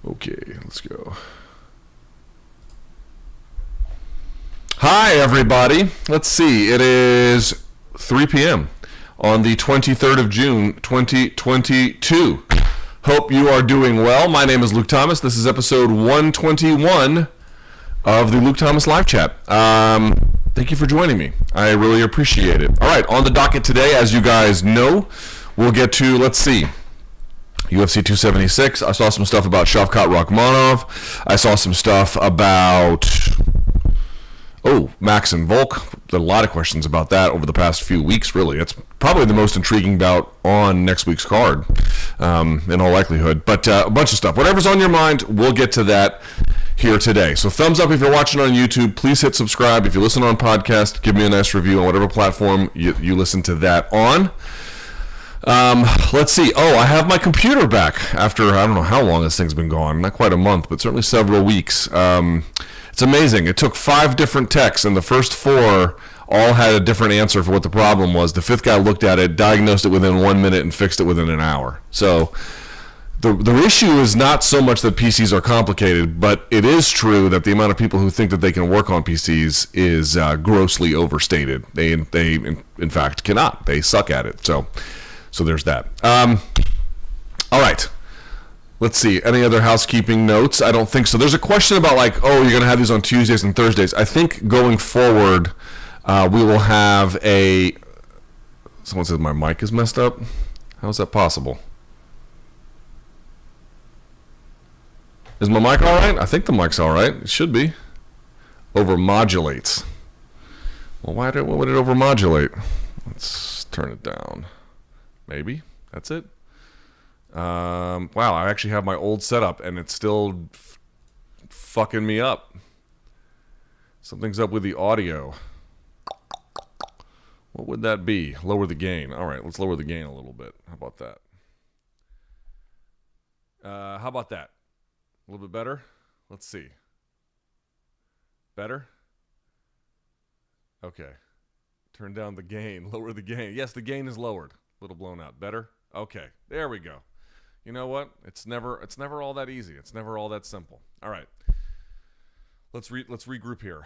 Okay, let's go. Hi, everybody. Let's see. It is 3 p.m. on the 23rd of June, 2022. Hope you are doing well. My name is Luke Thomas. This is episode 121 of the Luke Thomas Live Chat. Thank you for joining me. I really appreciate it. All right, on the docket today, as you guys know, we'll get to, let's see, UFC 276. I saw some stuff about Shavkat Rakhmonov. I saw some stuff about, Max-Volk. There are a lot of questions about that over the past few weeks, really. It's probably the most intriguing bout on next week's card, in all likelihood. But a bunch of stuff. Whatever's on your mind, we'll get to that here today. So thumbs up if you're watching on YouTube. Please hit subscribe. If you listen on podcast, give me a nice review on whatever platform you listen to that on. Let's see. I have my computer back after, I don't know how long this thing's been gone. Not quite a month, but certainly several weeks. It's amazing. It took 5 different techs, and the first 4 all had a different answer for what the problem was. The 5th guy looked at it, diagnosed it within 1 minute, and fixed it within an hour. So the issue is not so much that PCs are complicated, but it is true that the amount of people who think that they can work on PCs is grossly overstated. They in fact cannot. They suck at it. So there's that. All right. Let's see. Any other housekeeping notes? I don't think so. There's a question about you're going to have these on Tuesdays and Thursdays. I think going forward, we will have a... Someone says my mic is messed up. How is that possible? Is my mic all right? I think the mic's all right. It should be. Overmodulates. Well, what would it overmodulate? Let's turn it down. Maybe. That's it. Wow, I actually have my old setup, and it's still fucking me up. Something's up with the audio. What would that be? Lower the gain. All right, let's lower the gain a little bit. How about that? How about that? A little bit better? Let's see. Better? Okay. Turn down the gain. Lower the gain. Yes, the gain is lowered. A little blown out. Better? Okay. There we go. You know what? It's never all that easy. It's never all that simple. All right. Let's regroup here.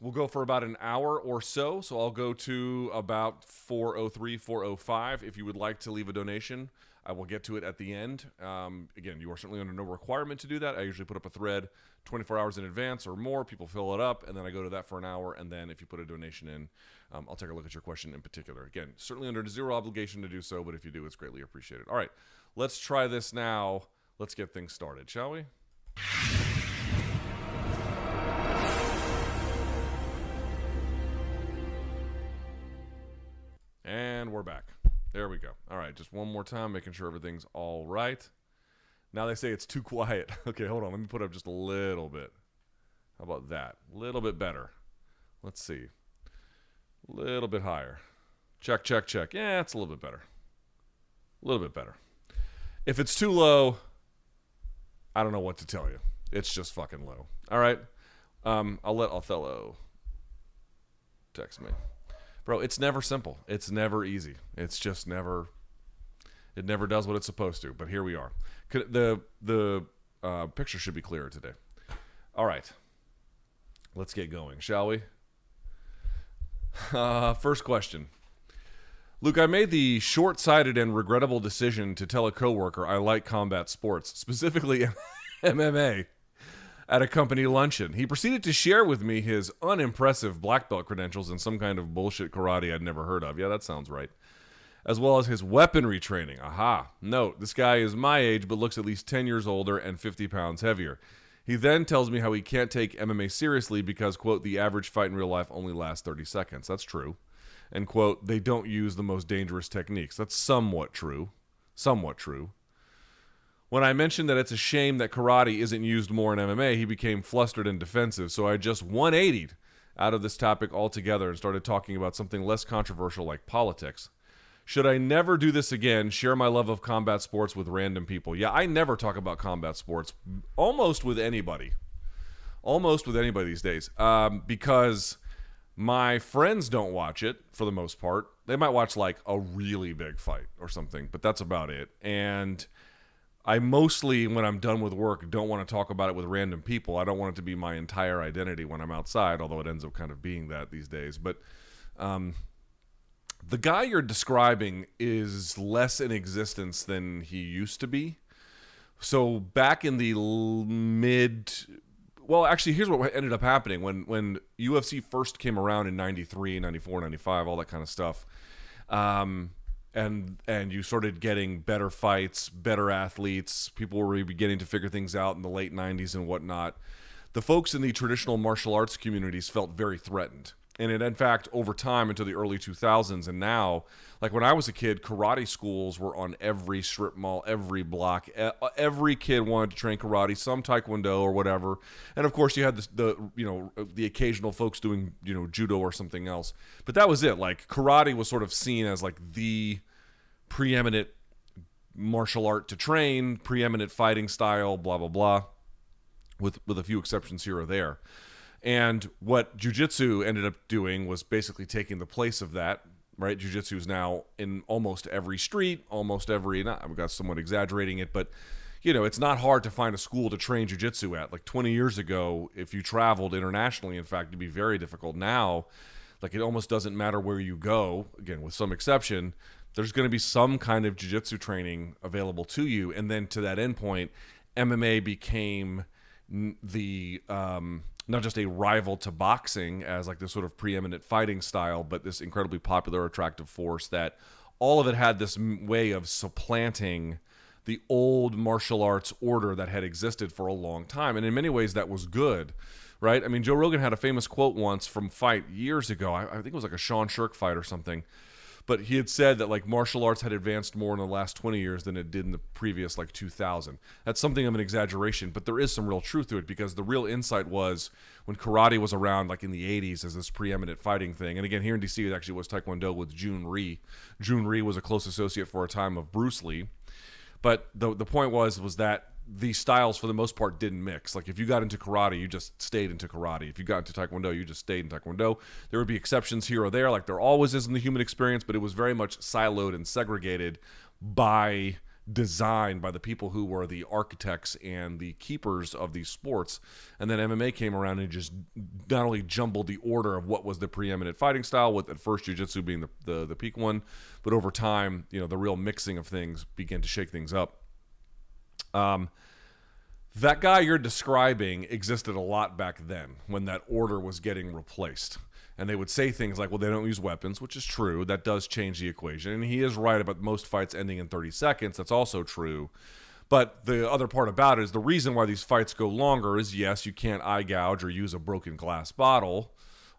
We'll go for about an hour or so. So I'll go to about 4:03, 4:05. If you would like to leave a donation, I will get to it at the end. Again, you are certainly under no requirement to do that. I usually put up a thread 24 hours in advance or more. People fill it up, and then I go to that for an hour. And then if you put a donation in, I'll take a look at your question in particular. Again, certainly under zero obligation to do so, but if you do, it's greatly appreciated. All right, let's try this now. Let's get things started, shall we? And we're back. There we go. All right, just one more time, making sure everything's all right. Now they say it's too quiet. Okay, hold on. Let me put up just a little bit. How about that? A little bit better. Let's see. A little bit higher. Check, check, check. Yeah, it's a little bit better. A little bit better. If it's too low, I don't know what to tell you. It's just fucking low. All right. I'll let Othello text me. Bro, it's never simple. It's never easy. It's just never... It never does what it's supposed to, but here we are. The picture should be clearer today. All right. Let's get going, shall we? First question. Luke, I made the short-sighted and regrettable decision to tell a coworker I like combat sports, specifically MMA, at a company luncheon. He proceeded to share with me his unimpressive black belt credentials in some kind of bullshit karate I'd never heard of. Yeah, that sounds right. As well as his weaponry training. Aha. Note, this guy is my age but looks at least 10 years older and 50 pounds heavier. He then tells me how he can't take MMA seriously because, quote, the average fight in real life only lasts 30 seconds. That's true. And, quote, they don't use the most dangerous techniques. That's somewhat true. Somewhat true. When I mentioned that it's a shame that karate isn't used more in MMA, he became flustered and defensive, so I just 180'd out of this topic altogether and started talking about something less controversial like politics. Should I never do this again, share my love of combat sports with random people? Yeah, I never talk about combat sports almost with anybody. Almost with anybody these days. Because my friends don't watch it for the most part. They might watch like a really big fight or something, but that's about it. And I mostly, when I'm done with work, don't want to talk about it with random people. I don't want it to be my entire identity when I'm outside, although it ends up kind of being that these days. But the guy you're describing is less in existence than he used to be. So back in the well, actually, here's what ended up happening. When UFC first came around in 93, 94, 95, all that kind of stuff, and you started getting better fights, better athletes, people were beginning to figure things out in the late 90s and whatnot, the folks in the traditional martial arts communities felt very threatened. And it, in fact, over time into the early 2000s and now, like when I was a kid, karate schools were on every strip mall, every block. Every kid wanted to train karate, some taekwondo or whatever. And of course, you had the occasional folks doing judo or something else. But that was it. Like karate was sort of seen as like the preeminent martial art to train, preeminent fighting style, blah blah blah, with a few exceptions here or there. And what jiu-jitsu ended up doing was basically taking the place of that, right? Jiu-jitsu is now in almost every street, I've got somewhat exaggerating it, but, it's not hard to find a school to train jiu-jitsu at. Like 20 years ago, if you traveled internationally, in fact, it'd be very difficult. Now, like it almost doesn't matter where you go, again, with some exception, there's going to be some kind of jiu-jitsu training available to you. And then to that end point, MMA became the not just a rival to boxing as like this sort of preeminent fighting style, but this incredibly popular, attractive force that all of it had this way of supplanting the old martial arts order that had existed for a long time. And in many ways that was good, right? I mean, Joe Rogan had a famous quote once from fight years ago. I think it was like a Sean Shirk fight or something. But he had said that like martial arts had advanced more in the last 20 years than it did in the previous like 2000. That's something of an exaggeration, but there is some real truth to it because the real insight was when karate was around like in the 80s as this preeminent fighting thing. And again, here in DC it actually was Taekwondo with Jun Rhee. Jun Rhee was a close associate for a time of Bruce Lee. But the point was that the styles for the most part didn't mix. Like if you got into karate, you just stayed into karate. If you got into taekwondo, you just stayed in taekwondo. There would be exceptions here or there, like there always is in the human experience, but it was very much siloed and segregated by design by the people who were the architects and the keepers of these sports. And then MMA came around and just not only jumbled the order of what was the preeminent fighting style, with at first jiu-jitsu being the peak one, but over time, the real mixing of things began to shake things up. That guy you're describing existed a lot back then when that order was getting replaced. And they would say things like, well, they don't use weapons, which is true. That does change the equation. And he is right about most fights ending in 30 seconds. That's also true. But the other part about it is the reason why these fights go longer is, yes, you can't eye gouge or use a broken glass bottle.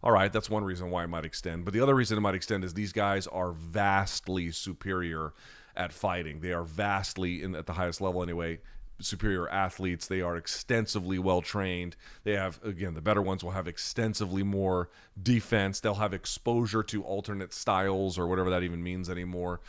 All right, that's one reason why it might extend. But the other reason it might extend is these guys are vastly superior at fighting. They are vastly, at the highest level anyway, superior athletes. They are extensively well trained. They have, again, the better ones will have extensively more defense. They'll have exposure to alternate styles or whatever that even means anymore,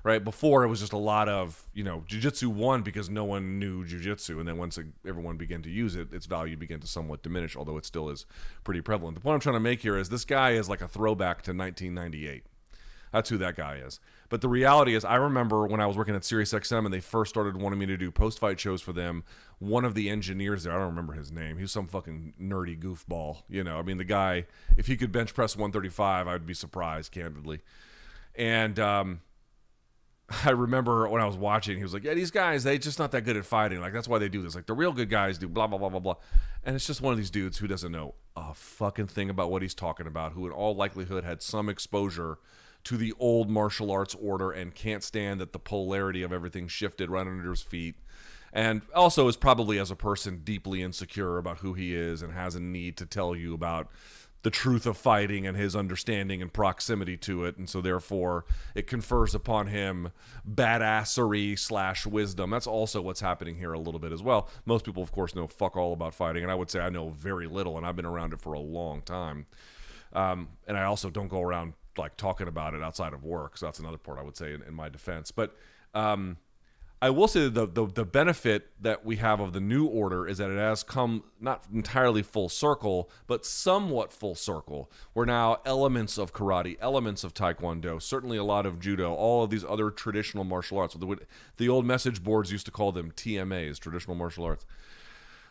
right? Before it was just a lot of, jiu-jitsu won because no one knew jiu-jitsu, and then once everyone began to use it, its value began to somewhat diminish, although it still is pretty prevalent. The point I'm trying to make here is this guy is like a throwback to 1998. That's who that guy is. But the reality is, I remember when I was working at SiriusXM and they first started wanting me to do post-fight shows for them, one of the engineers there, I don't remember his name, he was some fucking nerdy goofball. I mean, the guy, if he could bench press 135, I'd be surprised, candidly. And I remember when I was watching, he was like, yeah, these guys, they just not that good at fighting. Like, that's why they do this. Like, the real good guys do blah, blah, blah, blah, blah. And it's just one of these dudes who doesn't know a fucking thing about what he's talking about, who in all likelihood had some exposure to the old martial arts order and can't stand that the polarity of everything shifted right under his feet. And also is probably, as a person, deeply insecure about who he is and has a need to tell you about the truth of fighting and his understanding and proximity to it. And so therefore it confers upon him badassery / wisdom. That's also what's happening here a little bit as well. Most people, of course, know fuck all about fighting. And I would say I know very little, and I've been around it for a long time. And I also don't go around like talking about it outside of work. So that's another part I would say in my defense. But I will say that the benefit that we have of the new order is that it has come not entirely full circle, but somewhat full circle. Where now elements of karate, elements of taekwondo, certainly a lot of judo, all of these other traditional martial arts. The old message boards used to call them TMAs, traditional martial arts.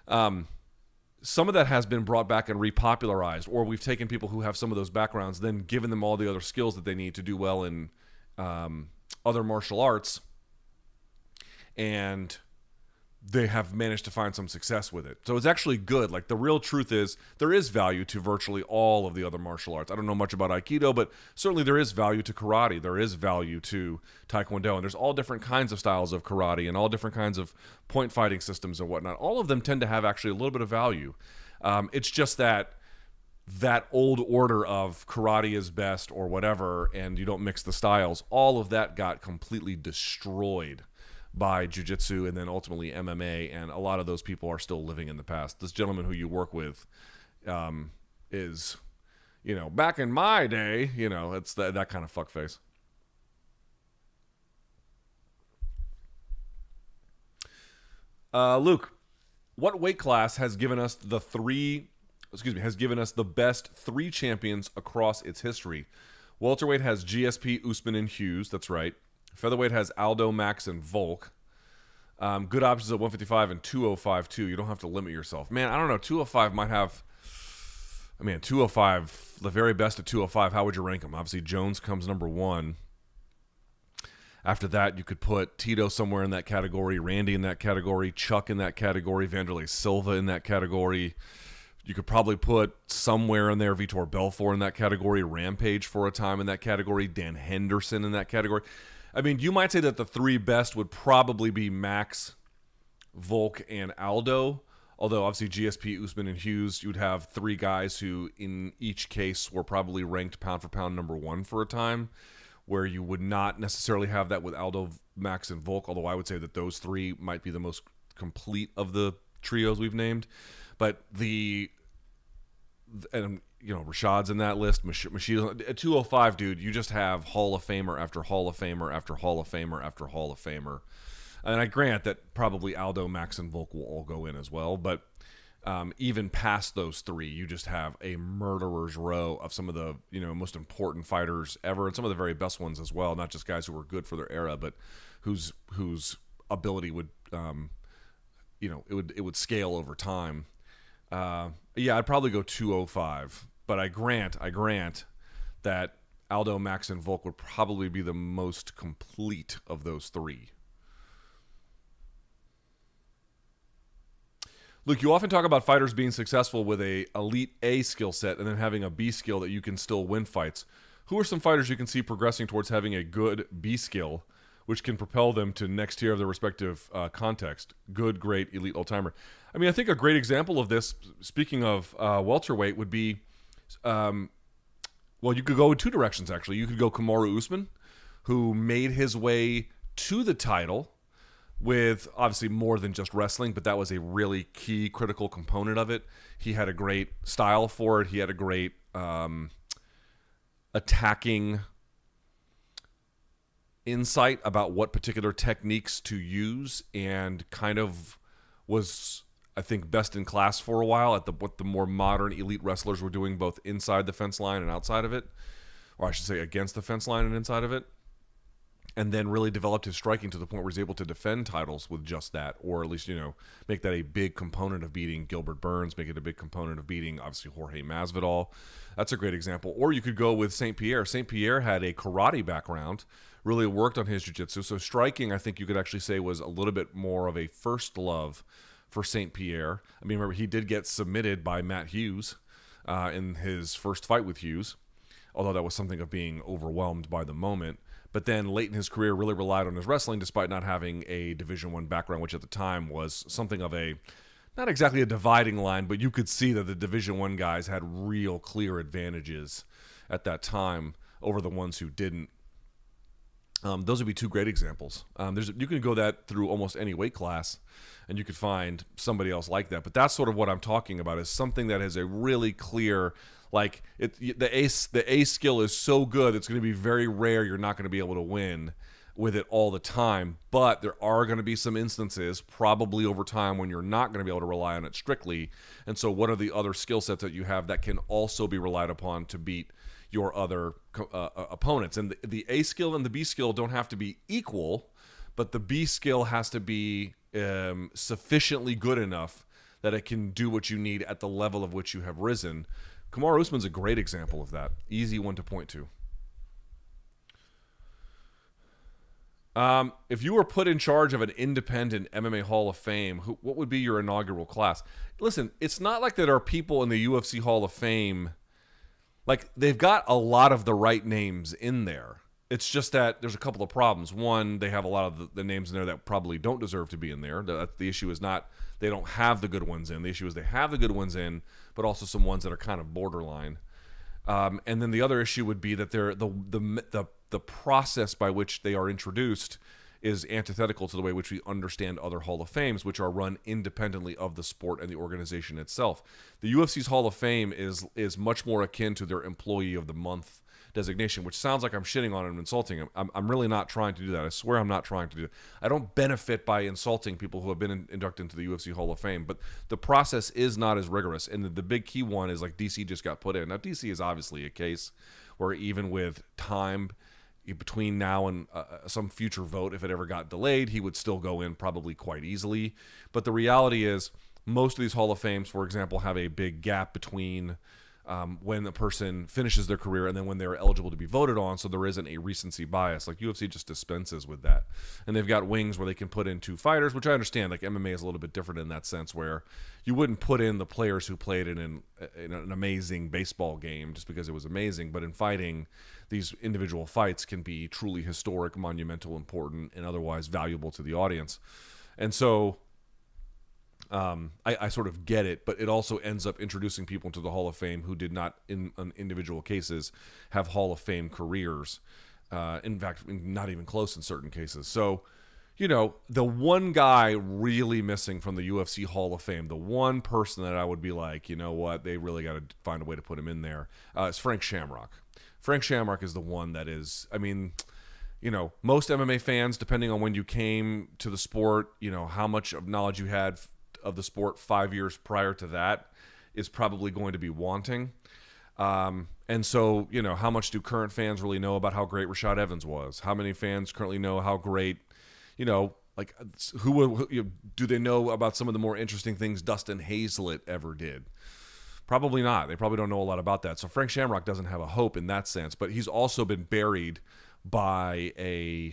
Some of that has been brought back and repopularized, or we've taken people who have some of those backgrounds, then given them all the other skills that they need to do well in other martial arts, and they have managed to find some success with it. So it's actually good. Like, the real truth is there is value to virtually all of the other martial arts. I don't know much about Aikido, but certainly there is value to karate. There is value to Taekwondo. And there's all different kinds of styles of karate and all different kinds of point fighting systems and whatnot. All of them tend to have actually a little bit of value. It's just that old order of karate is best or whatever, and you don't mix the styles, all of that got completely destroyed by jiu-jitsu and then ultimately MMA, and a lot of those people are still living in the past. This gentleman who you work with is, back in my day, it's that kind of fuckface. Luke, what weight class has given us the best three champions across its history? Welterweight has GSP, Usman, and Hughes. That's right. Featherweight has Aldo, Max, and Volk. Good options at 155 and 205 too. You don't have to limit yourself. Man, I don't know. 205 might have... 205, the very best at 205, how would you rank them? Obviously, Jones comes number one. After that, you could put Tito somewhere in that category, Randy in that category, Chuck in that category, Vanderlei Silva in that category. You could probably put somewhere in there Vitor Belfort in that category, Rampage for a time in that category, Dan Henderson in that category. You might say that the three best would probably be Max, Volk, and Aldo. Although, obviously, GSP, Usman, and Hughes, you'd have three guys who, in each case, were probably ranked pound for pound number one for a time, where you would not necessarily have that with Aldo, Max, and Volk, although I would say that those three might be the most complete of the trios we've named. But Rashad's in that list. Mashida's at 205, dude. You just have Hall of Famer after Hall of Famer after Hall of Famer after Hall of Famer. And I grant that probably Aldo, Max, and Volk will all go in as well. But even past those three, you just have a murderer's row of some of the most important fighters ever, and some of the very best ones as well. Not just guys who were good for their era, but whose ability would it would scale over time. I'd probably go 205. But I grant that Aldo, Max, and Volk would probably be the most complete of those three. Luke, you often talk about fighters being successful with a elite A skill set and then having a B skill that you can still win fights. Who are some fighters you can see progressing towards having a good B skill, which can propel them to next tier of their respective context? Good, great, elite, all-timer. I think a great example of this, speaking of welterweight, would be... you could go in two directions, actually. You could go Kamaru Usman, who made his way to the title with obviously more than just wrestling, but that was a really key, critical component of it. He had a great style for it. He had a great attacking insight about what particular techniques to use, and kind of was, I think, best in class for a while at what the more modern elite wrestlers were doing, both inside the fence line and outside of it, or I should say against the fence line and inside of it, and then really developed his striking to the point where he's able to defend titles with just that, or at least, make that a big component of beating Gilbert Burns, make it a big component of beating, obviously, Jorge Masvidal. That's a great example. Or you could go with St. Pierre. St. Pierre had a karate background, really worked on his jiu-jitsu, so striking, I think you could actually say, was a little bit more of a first love for St. Pierre. Remember, he did get submitted by Matt Hughes in his first fight with Hughes, although that was something of being overwhelmed by the moment. But then late in his career really relied on his wrestling despite not having a Division I background, which at the time was something of a, not exactly a dividing line, but you could see that the Division I guys had real clear advantages at that time over the ones who didn't. Those would be two great examples. You can go that through almost any weight class, and you could find somebody else like that. But that's sort of what I'm talking about, is something that has a really clear, the A skill is so good, it's going to be very rare you're not going to be able to win. with it all the time, but there are going to be some instances probably over time when you're not going to be able to rely on it strictly. And so what are the other skill sets that you have that can also be relied upon to beat your other opponents? And the A skill and the B skill don't have to be equal, but the B skill has to be sufficiently good enough that it can do what you need at the level of which you have risen. Kamaru Usman's a great example of that. Easy one to point to. If you were put in charge of an independent MMA Hall of Fame, what would be your inaugural class? Listen, it's not like there are people in the UFC Hall of Fame, like they've got a lot of the right names in there. It's just that there's a couple of problems. One, they have a lot of the names in there that probably don't deserve to be in there. The issue is not they don't have the good ones in. The issue is they have the good ones in, but also some ones that are kind of borderline. And then the other issue would be that the process by which they are introduced is antithetical to the way which we understand other Hall of Fames, which are run independently of the sport and the organization itself. The UFC's Hall of Fame is much more akin to their Employee of the Month designation, which sounds like I'm shitting on him and insulting him. I'm really not trying to do that. I swear I'm not trying to do that. I don't benefit by insulting people who have been inducted into the UFC Hall of Fame, but the process is not as rigorous. And the big key one is like DC just got put in. Now, DC is obviously a case where even with time between now and some future vote, if it ever got delayed, he would still go in probably quite easily. But the reality is most of these Hall of Fames, for example, have a big gap between when the person finishes their career and then when they're eligible to be voted on, so there isn't a recency bias. Like UFC just dispenses with that. And they've got wings where they can put in two fighters, which I understand. Like MMA is a little bit different in that sense, where you wouldn't put in the players who played in an amazing baseball game just because it was amazing. But in fighting, these individual fights can be truly historic, monumental, important, and otherwise valuable to the audience. And so I sort of get it, but it also ends up introducing people into the Hall of Fame who did not, in individual cases, have Hall of Fame careers. In fact, not even close in certain cases. So, you know, the one guy really missing from the UFC Hall of Fame, the one person that I would be like, you know what, they really got to find a way to put him in there, is Frank Shamrock. Frank Shamrock is the one that is, I mean, you know, most MMA fans, depending on when you came to the sport, you know, how much of knowledge you had of the sport 5 years prior to that is probably going to be wanting. And so, you know, how much do current fans really know about how great Rashad Evans was? How many fans currently know how great, you know, like do they know about some of the more interesting things Dustin Hazlett ever did? Probably not. They probably don't know a lot about that. So Frank Shamrock doesn't have a hope in that sense, but he's also been buried by a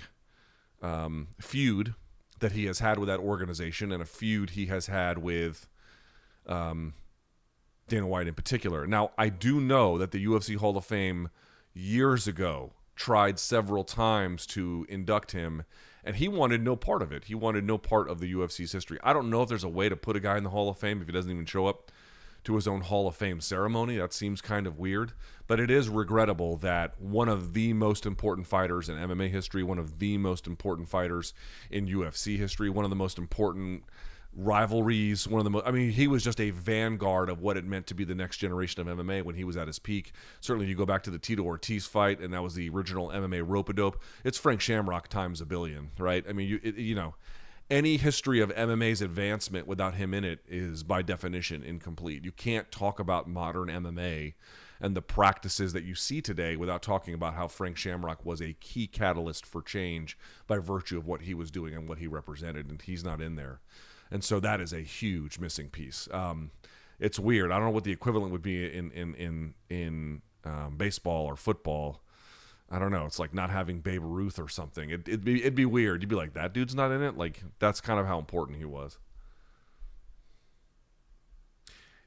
feud that he has had with that organization and a feud he has had with Dana White in particular. Now, I do know that the UFC Hall of Fame years ago tried several times to induct him, and he wanted no part of it. He wanted no part of the UFC's history. I don't know if there's a way to put a guy in the Hall of Fame if he doesn't even show up to his own Hall of Fame ceremony. That seems kind of weird, but it is regrettable that one of the most important fighters in MMA history, one of the most important fighters in UFC history, one of the most important rivalries, one of the most, I mean, he was just a vanguard of what it meant to be the next generation of MMA when he was at his peak. Certainly, you go back to the Tito Ortiz fight, and that was the original MMA rope-a-dope. It's Frank Shamrock times a billion, right? I mean, you know, any history of MMA's advancement without him in it is, by definition, incomplete. You can't talk about modern MMA and the practices that you see today without talking about how Frank Shamrock was a key catalyst for change by virtue of what he was doing and what he represented, and he's not in there. And so that is a huge missing piece. It's weird. I don't know what the equivalent would be in baseball or football. I don't know. It's like not having Babe Ruth or something. It'd be weird. You'd be like, that dude's not in it? Like, that's kind of how important he was.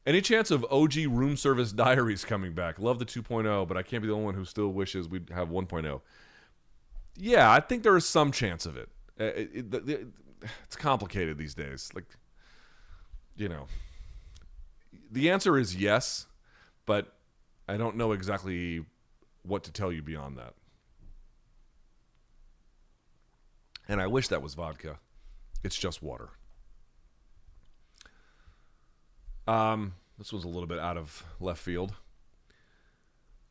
Any chance of OG Room Service Diaries coming back? Love the 2.0, but I can't be the only one who still wishes we'd have 1.0. Yeah, I think there is some chance of it. It's complicated these days. Like, you know, the answer is yes, but I don't know exactly what to tell you beyond that. And I wish that was vodka. It's just water. This was a little bit out of left field.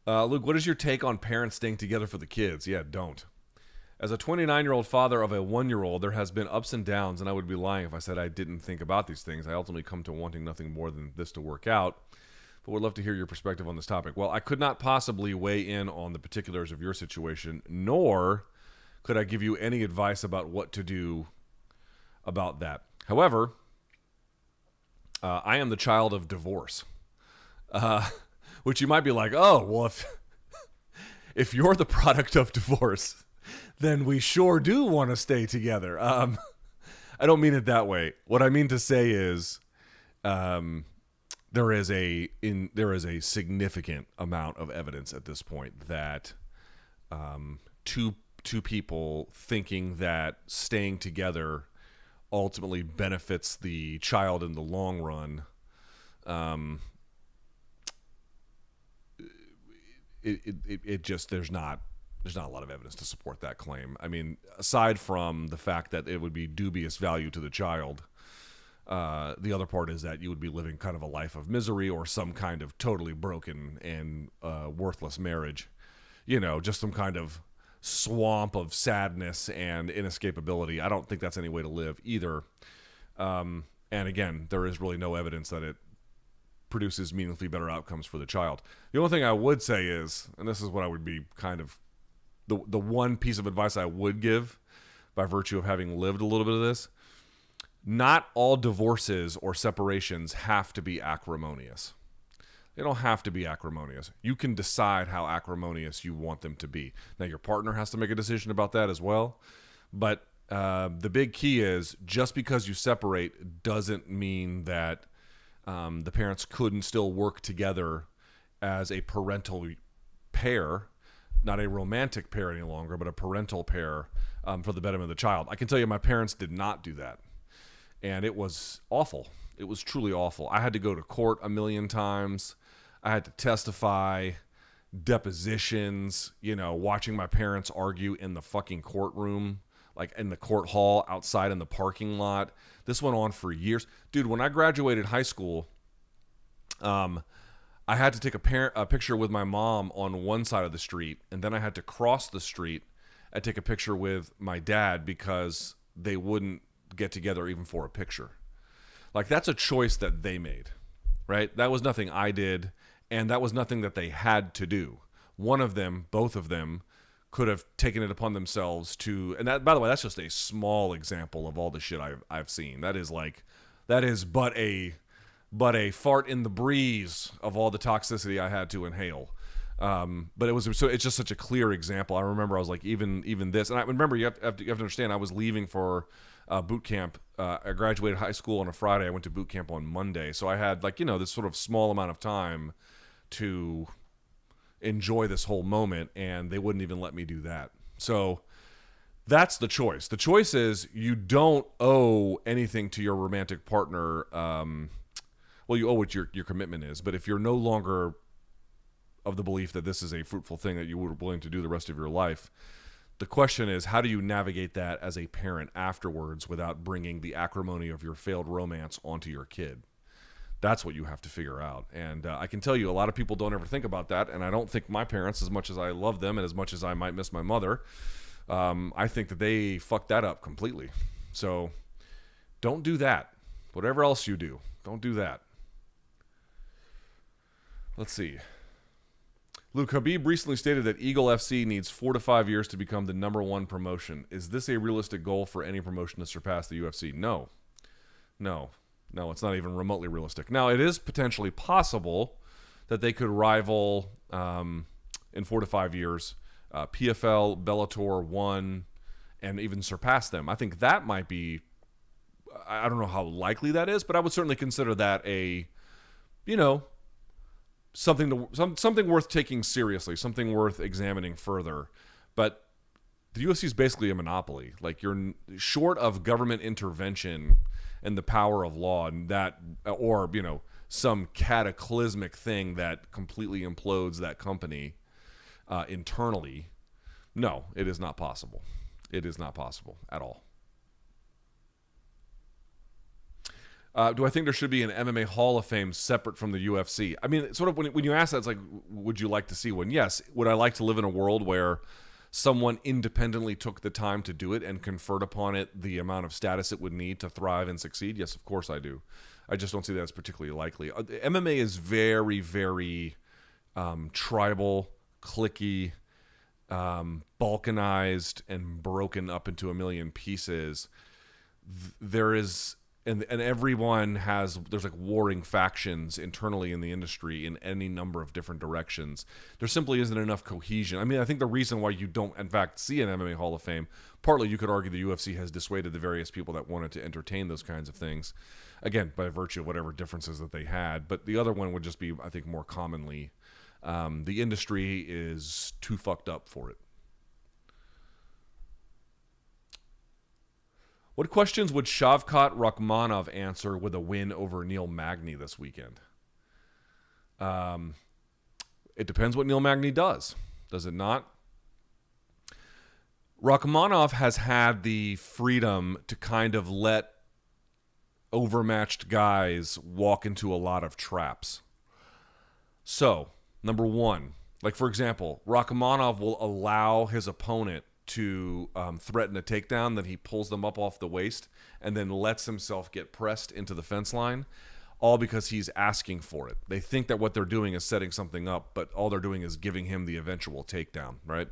Luke, what is your take on parents staying together for the kids? Yeah, don't. As a 29-year-old father of a 1-year-old, there has been ups and downs, and I would be lying if I said I didn't think about these things. I ultimately come to wanting nothing more than this to work out, but would love to hear your perspective on this topic. Well, I could not possibly weigh in on the particulars of your situation, nor could I give you any advice about what to do about that. However, I am the child of divorce, which you might be like, oh, well, if you're the product of divorce, then we sure do want to stay together. I don't mean it that way. What I mean to say is there is a significant amount of evidence at this point that two people thinking that staying together ultimately benefits the child in the long run. There's not a lot of evidence to support that claim. I mean, aside from the fact that it would be dubious value to the child, the other part is that you would be living kind of a life of misery or some kind of totally broken and worthless marriage. You know, just some kind of swamp of sadness and inescapability. I don't think that's any way to live either. And again, there is really no evidence that it produces meaningfully better outcomes for the child. The only thing I would say is, and this is what I would be kind of, the one piece of advice I would give by virtue of having lived a little bit of this, not all divorces or separations have to be acrimonious. They don't have to be acrimonious. You can decide how acrimonious you want them to be. Now, your partner has to make a decision about that as well. But the big key is just because you separate doesn't mean that the parents couldn't still work together as a parental pair, not a romantic pair any longer, but a parental pair for the betterment of the child. I can tell you my parents did not do that. And it was awful. It was truly awful. I had to go to court a million times. I had to testify, depositions, watching my parents argue in the fucking courtroom, like in the court hall, outside in the parking lot. This went on for years. Dude, when I graduated high school, I had to take a picture with my mom on one side of the street, and then I had to cross the street and take a picture with my dad because they wouldn't get together even for a picture. Like, that's a choice that they made, right? That was nothing I did, and that was nothing that they had to do. One of them, both of them, could have taken it upon themselves to, and that, by the way, that's just a small example of all the shit I've seen. That is but a fart in the breeze of all the toxicity I had to inhale. But it's just such a clear example. I remember I was like, even this, and I remember you have to understand, I was leaving for boot camp. I graduated high school on a Friday. I went to boot camp on Monday. So I had this sort of small amount of time to enjoy this whole moment, and they wouldn't even let me do that. So that's the choice. The choice is you don't owe anything to your romantic partner. Well, you owe what your commitment is, but if you're no longer of the belief that this is a fruitful thing that you were willing to do the rest of your life, the question is, how do you navigate that as a parent afterwards without bringing the acrimony of your failed romance onto your kid? That's what you have to figure out. And I can tell you, a lot of people don't ever think about that, and I don't think my parents, as much as I love them and as much as I might miss my mother, I think that they fucked that up completely. So don't do that. Whatever else you do, don't do that. Let's see. Luke, Khabib recently stated that Eagle FC needs 4 to 5 years to become the number one promotion. Is this a realistic goal for any promotion to surpass the UFC? No, it's not even remotely realistic. Now, it is potentially possible that they could rival in 4 to 5 years PFL, Bellator, ONE, and even surpass them. I think that might be, I don't know how likely that is, but I would certainly consider that a, something worth taking seriously, something worth examining further. But the UFC is basically a monopoly. Like, you're short of government intervention and the power of law, and that, or some cataclysmic thing that completely implodes that company internally. No, it is not possible. It is not possible at all. Do I think there should be an MMA Hall of Fame separate from the UFC? I mean, sort of when you ask that, it's like, would you like to see one? Yes. Would I like to live in a world where someone independently took the time to do it and conferred upon it the amount of status it would need to thrive and succeed? Yes, of course I do. I just don't see that as particularly likely. MMA is very, very tribal, cliquey, balkanized, and broken up into a million pieces. There is... And everyone there's like warring factions internally in the industry in any number of different directions. There simply isn't enough cohesion. I mean, I think the reason why you don't, in fact, see an MMA Hall of Fame, partly you could argue the UFC has dissuaded the various people that wanted to entertain those kinds of things, again, by virtue of whatever differences that they had. But the other one would just be, I think, more commonly, the industry is too fucked up for it. What questions would Shavkat Rakhmonov answer with a win over Neil Magny this weekend? It depends what Neil Magny does. Does it not? Rakhmonov has had the freedom to kind of let overmatched guys walk into a lot of traps. So, number one, like for example, Rakhmonov will allow his opponent to threaten a takedown, then he pulls them up off the waist and then lets himself get pressed into the fence line, all because he's asking for it. They think that what they're doing is setting something up, but all they're doing is giving him the eventual takedown, right?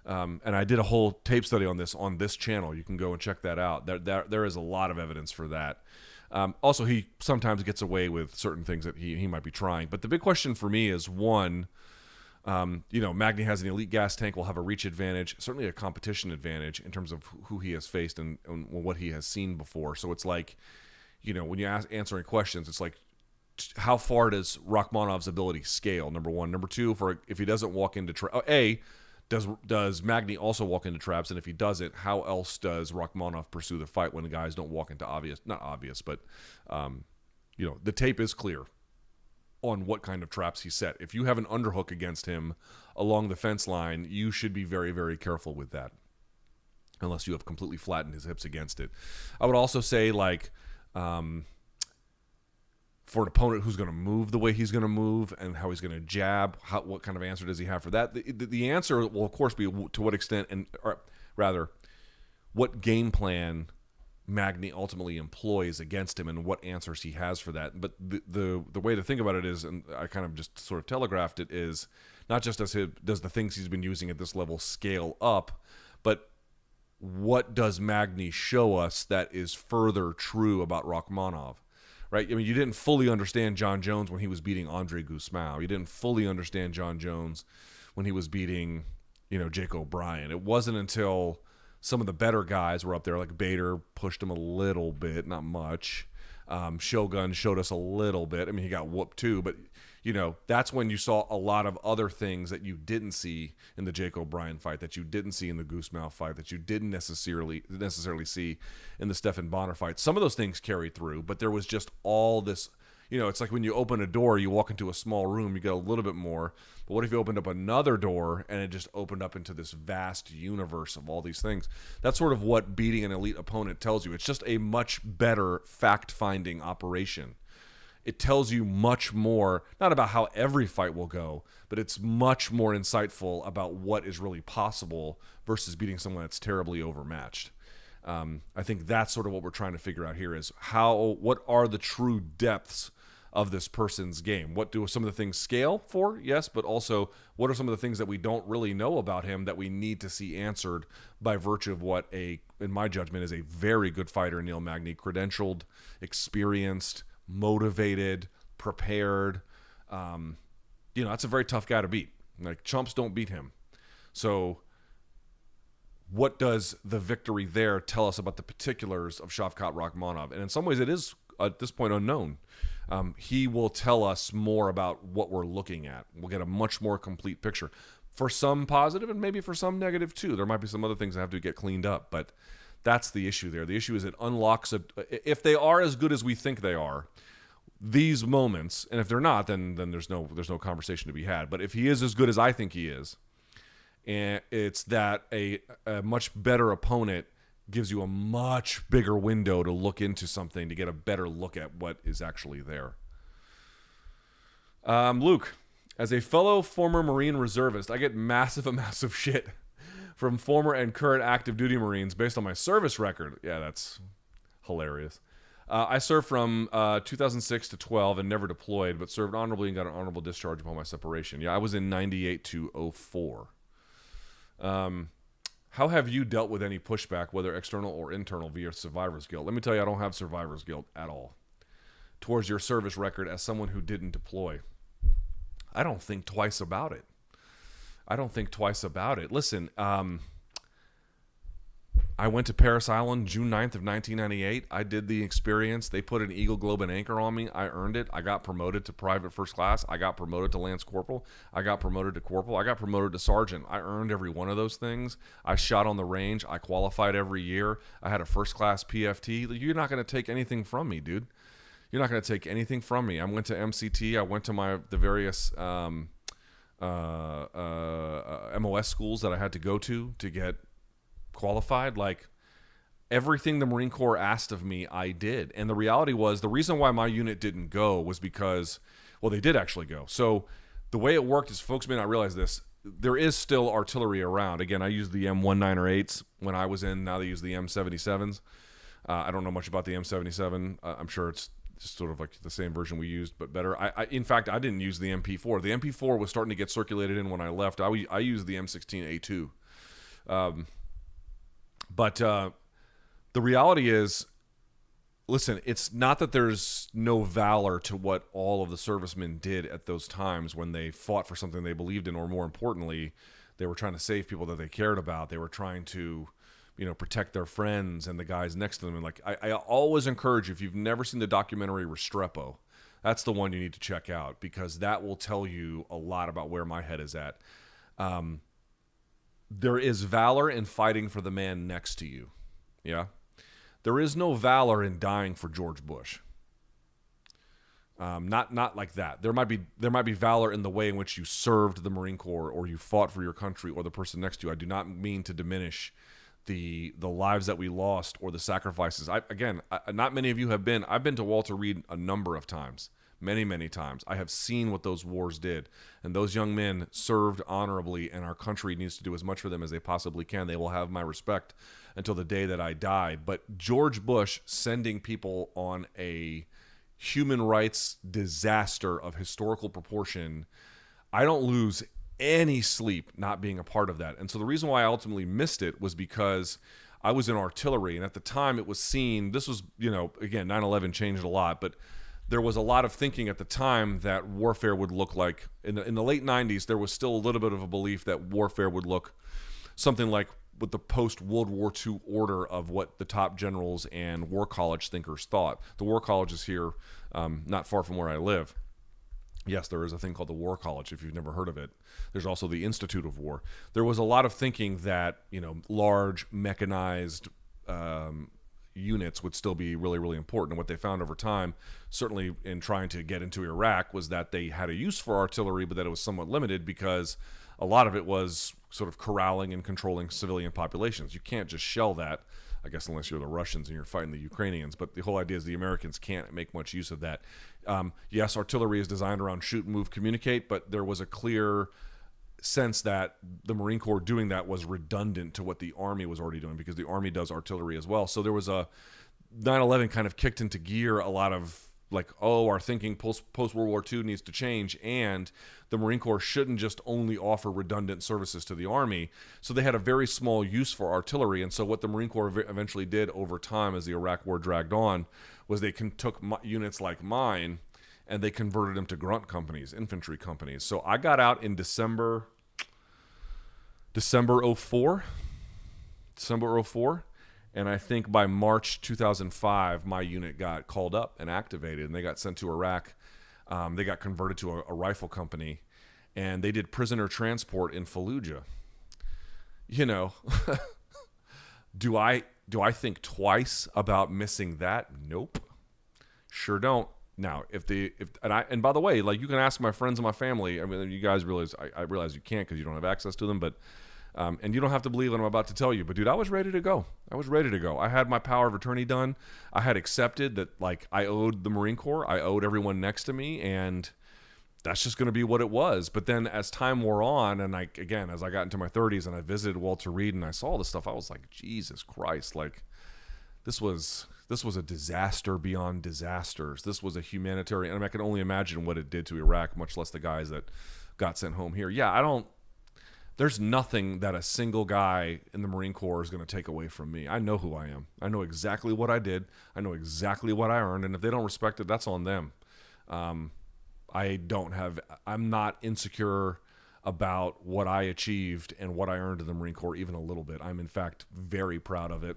And I did a whole tape study on this channel. You can go and check that out. There is a lot of evidence for that. Also, he sometimes gets away with certain things that he might be trying. But the big question for me is, one, Magny has an elite gas tank, will have a reach advantage, certainly a competition advantage in terms of who he has faced and what he has seen before. So it's like, when you're answering questions, it's like, how far does Rakhmonov's ability scale? Number one. Number two, if he doesn't walk into does Magny also walk into traps? And if he doesn't, how else does Rakhmonov pursue the fight when the guys don't walk into not obvious, but the tape is clear on what kind of traps he set. If you have an underhook against him along the fence line, you should be very, very careful with that, unless you have completely flattened his hips against it. I would also say, for an opponent who's going to move the way he's going to move and how he's going to jab, what kind of answer does he have for that? The answer will, of course, be to what extent, or rather, what game plan Magny ultimately employs against him and what answers he has for that. But the way to think about it is, and I kind of just sort of telegraphed it, is not just does the things he's been using at this level scale up, but what does Magny show us that is further true about Rakhmonov? Right? I mean, you didn't fully understand John Jones when he was beating Andre Guzmão. You didn't fully understand John Jones when he was beating, Jake O'Brien. It wasn't until some of the better guys were up there, like Bader pushed him a little bit, not much. Shogun showed us a little bit. I mean, he got whooped too, but that's when you saw a lot of other things that you didn't see in the Jake O'Brien fight, that you didn't see in the Guzmão fight, that you didn't necessarily see in the Stephan Bonner fight. Some of those things carried through, but there was just all this. It's like when you open a door, you walk into a small room, you get a little bit more. But what if you opened up another door and it just opened up into this vast universe of all these things? That's sort of what beating an elite opponent tells you. It's just a much better fact-finding operation. It tells you much more, not about how every fight will go, but it's much more insightful about what is really possible versus beating someone that's terribly overmatched. I think that's sort of what we're trying to figure out here is what are the true depths of this person's game? What do some of the things scale for? Yes, but also what are some of the things that we don't really know about him that we need to see answered by virtue of what in my judgment, is a very good fighter, Neil Magny, credentialed, experienced, motivated, prepared. That's a very tough guy to beat. Like, chumps don't beat him. So what does the victory there tell us about the particulars of Shavkat Rakhmonov? And in some ways it is, at this point, unknown. He will tell us more about what we're looking at. We'll get a much more complete picture. For some positive and maybe for some negative too. There might be some other things that have to get cleaned up, but that's the issue there. The issue is it unlocks if they are as good as we think they are, these moments, and if they're not, then there's no conversation to be had. But if he is as good as I think he is, and it's that a much better opponent gives you a much bigger window to look into something, to get a better look at what is actually there. Luke, as a fellow former Marine reservist, I get massive amounts of shit from former and current active duty Marines based on my service record. Yeah, that's hilarious. I served from 2006 to 12 and never deployed, but served honorably and got an honorable discharge upon my separation. Yeah, I was in 98 to 04. How have you dealt with any pushback, whether external or internal, via survivor's guilt? Let me tell you, I don't have survivor's guilt at all towards your service record as someone who didn't deploy. I don't think twice about it. Listen, I went to Paris Island June 9th of 1998. I did the experience. They put an Eagle Globe and Anchor on me. I earned it. I got promoted to private first class. I got promoted to Lance Corporal. I got promoted to Corporal. I got promoted to Sergeant. I earned every one of those things. I shot on the range. I qualified every year. I had a first class PFT. You're not going to take anything from me, dude. You're not going to take anything from me. I went to MCT. I went to the various MOS schools that I had to go to get qualified. Like, everything the Marine Corps asked of me, I did. And the reality was, the reason why my unit didn't go was because, well, they did actually go. So the way it worked is, folks may not realize this, there is still artillery around. Again, I used the M1908s when I was in. Now they use the M77s. I don't know much about the M77. I'm sure it's just sort of like the same version we used, but better. In fact, I didn't use the MP4. The MP4 was starting to get circulated in when I left. I used the M16A2. But the reality is, listen, it's not that there's no valor to what all of the servicemen did at those times when they fought for something they believed in, or more importantly, they were trying to save people that they cared about. They were trying to, protect their friends and the guys next to them. And like, I always encourage you, if you've never seen the documentary Restrepo, that's the one you need to check out, because that will tell you a lot about where my head is at. There is valor in fighting for the man next to you. Yeah. There is no valor in dying for George Bush. Not like that. There might be valor in the way in which you served the Marine Corps, or you fought for your country, or the person next to you. I do not mean to diminish the lives that we lost or the sacrifices. Not many of you have been. I've been to Walter Reed a number of times. Many, many times. I have seen what those wars did. And those young men served honorably, and our country needs to do as much for them as they possibly can. They will have my respect until the day that I die. But George Bush sending people on a human rights disaster of historical proportion, I don't lose any sleep not being a part of that. And so the reason why I ultimately missed it was because I was in artillery. And at the time it was seen, this was, again, 9/11 changed a lot, but there was a lot of thinking at the time that warfare would look like, in the late 90s, there was still a little bit of a belief that warfare would look something like with the post-World War II order of what the top generals and war college thinkers thought. The war college is here, not far from where I live. Yes, there is a thing called the War College, if you've never heard of it. There's also the Institute of War. There was a lot of thinking that, large mechanized units would still be really, really important. And what they found over time, certainly in trying to get into Iraq, was that they had a use for artillery, but that it was somewhat limited because a lot of it was sort of corralling and controlling civilian populations. You can't just shell that, I guess, unless you're the Russians and you're fighting the Ukrainians. But the whole idea is the Americans can't make much use of that. Yes, artillery is designed around shoot, move, communicate, but there was a clear sense that the Marine Corps doing that was redundant to what the Army was already doing, because the Army does artillery as well. So there was a 9/11 kind of kicked into gear a lot of like, our thinking post-World War II needs to change, and the Marine Corps shouldn't just only offer redundant services to the Army. So they had a very small use for artillery. And so what the Marine Corps eventually did over time as the Iraq War dragged on was they took units like mine and they converted them to grunt companies, infantry companies. So I got out in December 04. And I think by March 2005, my unit got called up and activated, and they got sent to Iraq. They got converted to a rifle company, and they did prisoner transport in Fallujah. Do I think twice about missing that? Nope, sure don't. Now, and by the way, like, you can ask my friends and my family. I mean, you guys realize I realize you can't because you don't have access to them, but. And you don't have to believe what I'm about to tell you, but dude, I was ready to go. I had my power of attorney done. I had accepted that, like, I owed the Marine Corps. I owed everyone next to me. And that's just going to be what it was. But then as time wore on, and as I got into my 30s and I visited Walter Reed and I saw this stuff, I was like, Jesus Christ, like this was a disaster beyond disasters. This was a humanitarian, I can only imagine what it did to Iraq, much less the guys that got sent home here. Yeah, there's nothing that a single guy in the Marine Corps is going to take away from me. I know who I am. I know exactly what I did. I know exactly what I earned. And if they don't respect it, that's on them. I'm not insecure about what I achieved and what I earned in the Marine Corps even a little bit. I'm in fact very proud of it.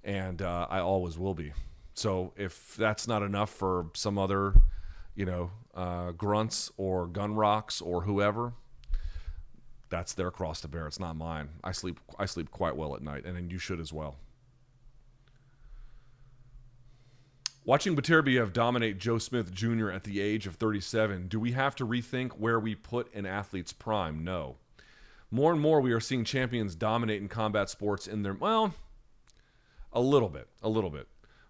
And I always will be. So if that's not enough for some other, grunts or gun rocks or whoever, that's their cross to bear. It's not mine. I sleep quite well at night, and you should as well. Watching Beterbiev dominate Joe Smith Jr. at the age of 37, do we have to rethink where we put an athlete's prime? No. More and more we are seeing champions dominate in combat sports in their, a little bit.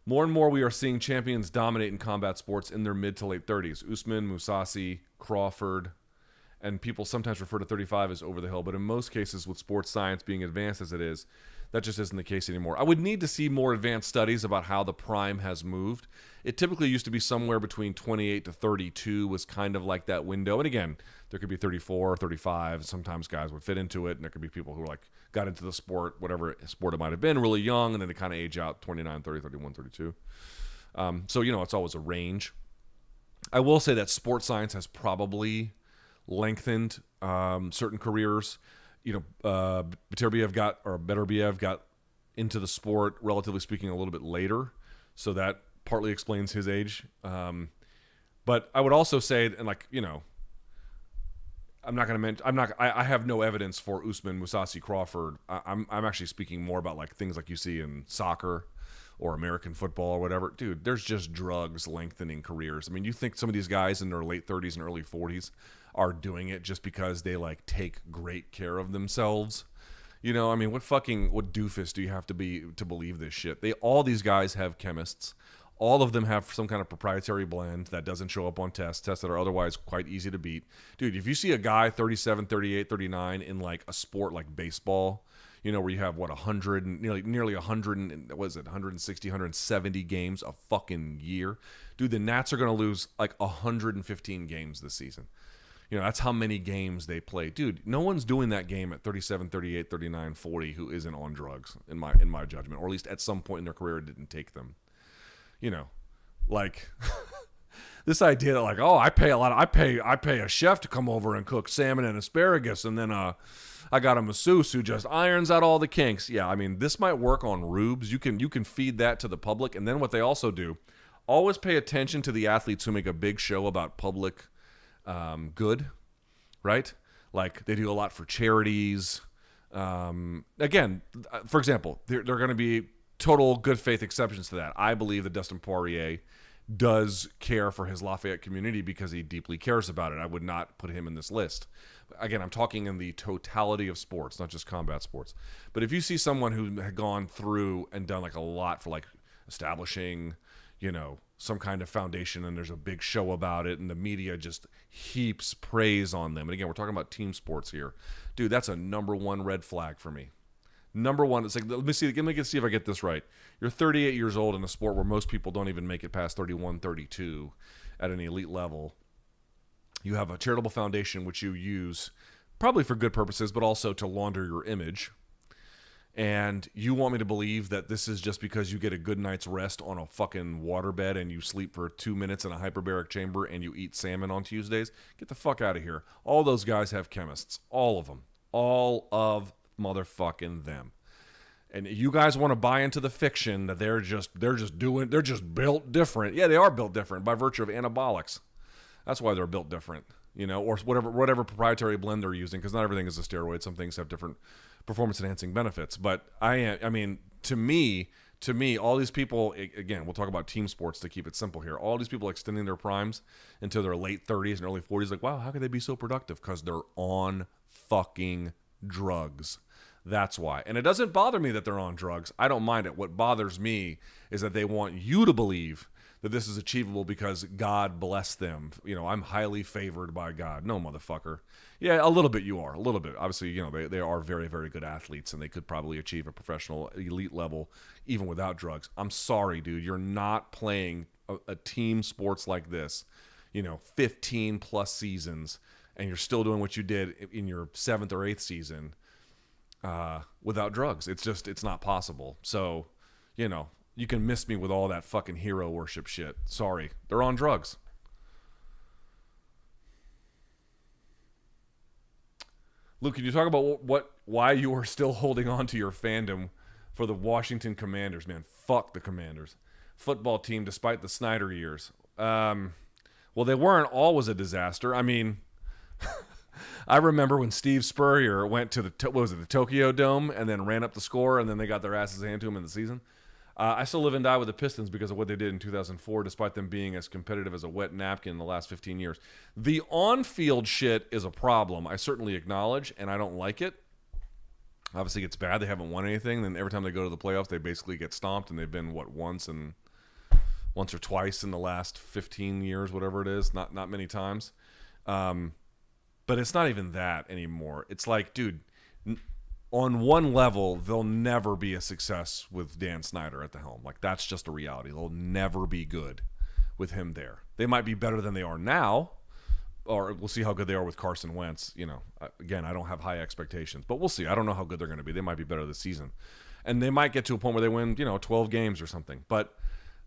More and more we are seeing champions dominate in combat sports in their mid to late 30s. Usman, Mousasi, Crawford, and people sometimes refer to 35 as over the hill, but in most cases with sports science being advanced as it is, that just isn't the case anymore. I would need to see more advanced studies about how the prime has moved. It typically used to be somewhere between 28 to 32 was kind of like that window. And again, there could be 34, 35. Sometimes guys would fit into it, and there could be people who got into the sport, whatever sport it might have been, really young, and then they kind of age out 29, 30, 31, 32. So, it's always a range. I will say that sports science has probably lengthened certain careers. Beterbiev got into the sport, relatively speaking, a little bit later, so that partly explains his age. But I would also say, and I'm not going to mention. I have no evidence for Usman, Mousasi, Crawford. I'm actually speaking more about things like you see in soccer or American football or whatever. Dude, there's just drugs lengthening careers. I mean, you think some of these guys in their late 30s and early 40s are doing it just because they take great care of themselves? What doofus do you have to be to believe this shit? All these guys have chemists. All of them have some kind of proprietary blend that doesn't show up on tests that are otherwise quite easy to beat. Dude, if you see a guy 37, 38, 39 in a sport like baseball, where you have 100 and nearly 100 and 160, 170 games a fucking year. Dude, the Nats are going to lose 115 games this season. That's how many games they play. Dude, no one's doing that game at 37, 38, 39, 40 who isn't on drugs in my judgment, or at least at some point in their career it didn't take them. This idea that I pay a chef to come over and cook salmon and asparagus, and then I got a masseuse who just irons out all the kinks. Yeah, this might work on rubes. You can feed that to the public, and then what they also do, always pay attention to the athletes who make a big show about public good, right? They do a lot for charities. Again, for example, there are going to be total good faith exceptions to that. I believe that Dustin Poirier does care for his Lafayette community because he deeply cares about it. I would not put him in this list. Again, I'm talking in the totality of sports, not just combat sports. But if you see someone who had gone through and done a lot for establishing, some kind of foundation, and there's a big show about it, and the media just heaps praise on them. And again, we're talking about team sports here. Dude, that's a number one red flag for me. Number one, it's let me see if I get this right. You're 38 years old in a sport where most people don't even make it past 31, 32 at an elite level. You have a charitable foundation which you use probably for good purposes, but also to launder your image. And you want me to believe that this is just because you get a good night's rest on a fucking waterbed and you sleep for 2 minutes in a hyperbaric chamber and you eat salmon on Tuesdays? Get the fuck out of here. All those guys have chemists. All of them. All of motherfucking them. And you guys want to buy into the fiction that they're just built different. Yeah, they are built different by virtue of anabolics. That's why they're built different, or whatever proprietary blend they're using, because not everything is a steroid. Some things have different performance enhancing benefits. But to me, all these people, again, we'll talk about team sports to keep it simple here. All these people extending their primes into their late 30s and early 40s, wow, how could they be so productive? Because they're on fucking drugs. That's why. And it doesn't bother me that they're on drugs. I don't mind it. What bothers me is that they want you to believe that this is achievable because God bless them. I'm highly favored by God. No, motherfucker. Yeah, a little bit you are. A little bit. Obviously, they are very, very good athletes, and they could probably achieve a professional elite level even without drugs. I'm sorry, dude. You're not playing a team sports like this, 15 plus seasons, and you're still doing what you did in your 7th or 8th season without drugs. It's not possible. So, you can miss me with all that fucking hero worship shit. Sorry. They're on drugs. Luke, can you talk about why you are still holding on to your fandom for the Washington Commanders, man? Fuck the Commanders. Football team, despite the Snyder years. Well, they weren't always a disaster. I mean, I remember when Steve Spurrier went to the Tokyo Dome and then ran up the score, and then they got their asses handed to him in the season. I still live and die with the Pistons because of what they did in 2004, despite them being as competitive as a wet napkin in the last 15 years. The on-field shit is a problem. I certainly acknowledge, and I don't like it. Obviously, it's bad. They haven't won anything. Then every time they go to the playoffs, they basically get stomped, and they've been, once or twice in the last 15 years, whatever it is. Not many times. But it's not even that anymore. It's like, dude, on one level, they'll never be a success with Dan Snyder at the helm. Like, that's just a reality. They'll never be good with him there. They might be better than they are now, or we'll see how good they are with Carson Wentz. Again, I don't have high expectations, but we'll see. I don't know how good they're going to be. They might be better this season. And they might get to a point where they win, 12 games or something. But,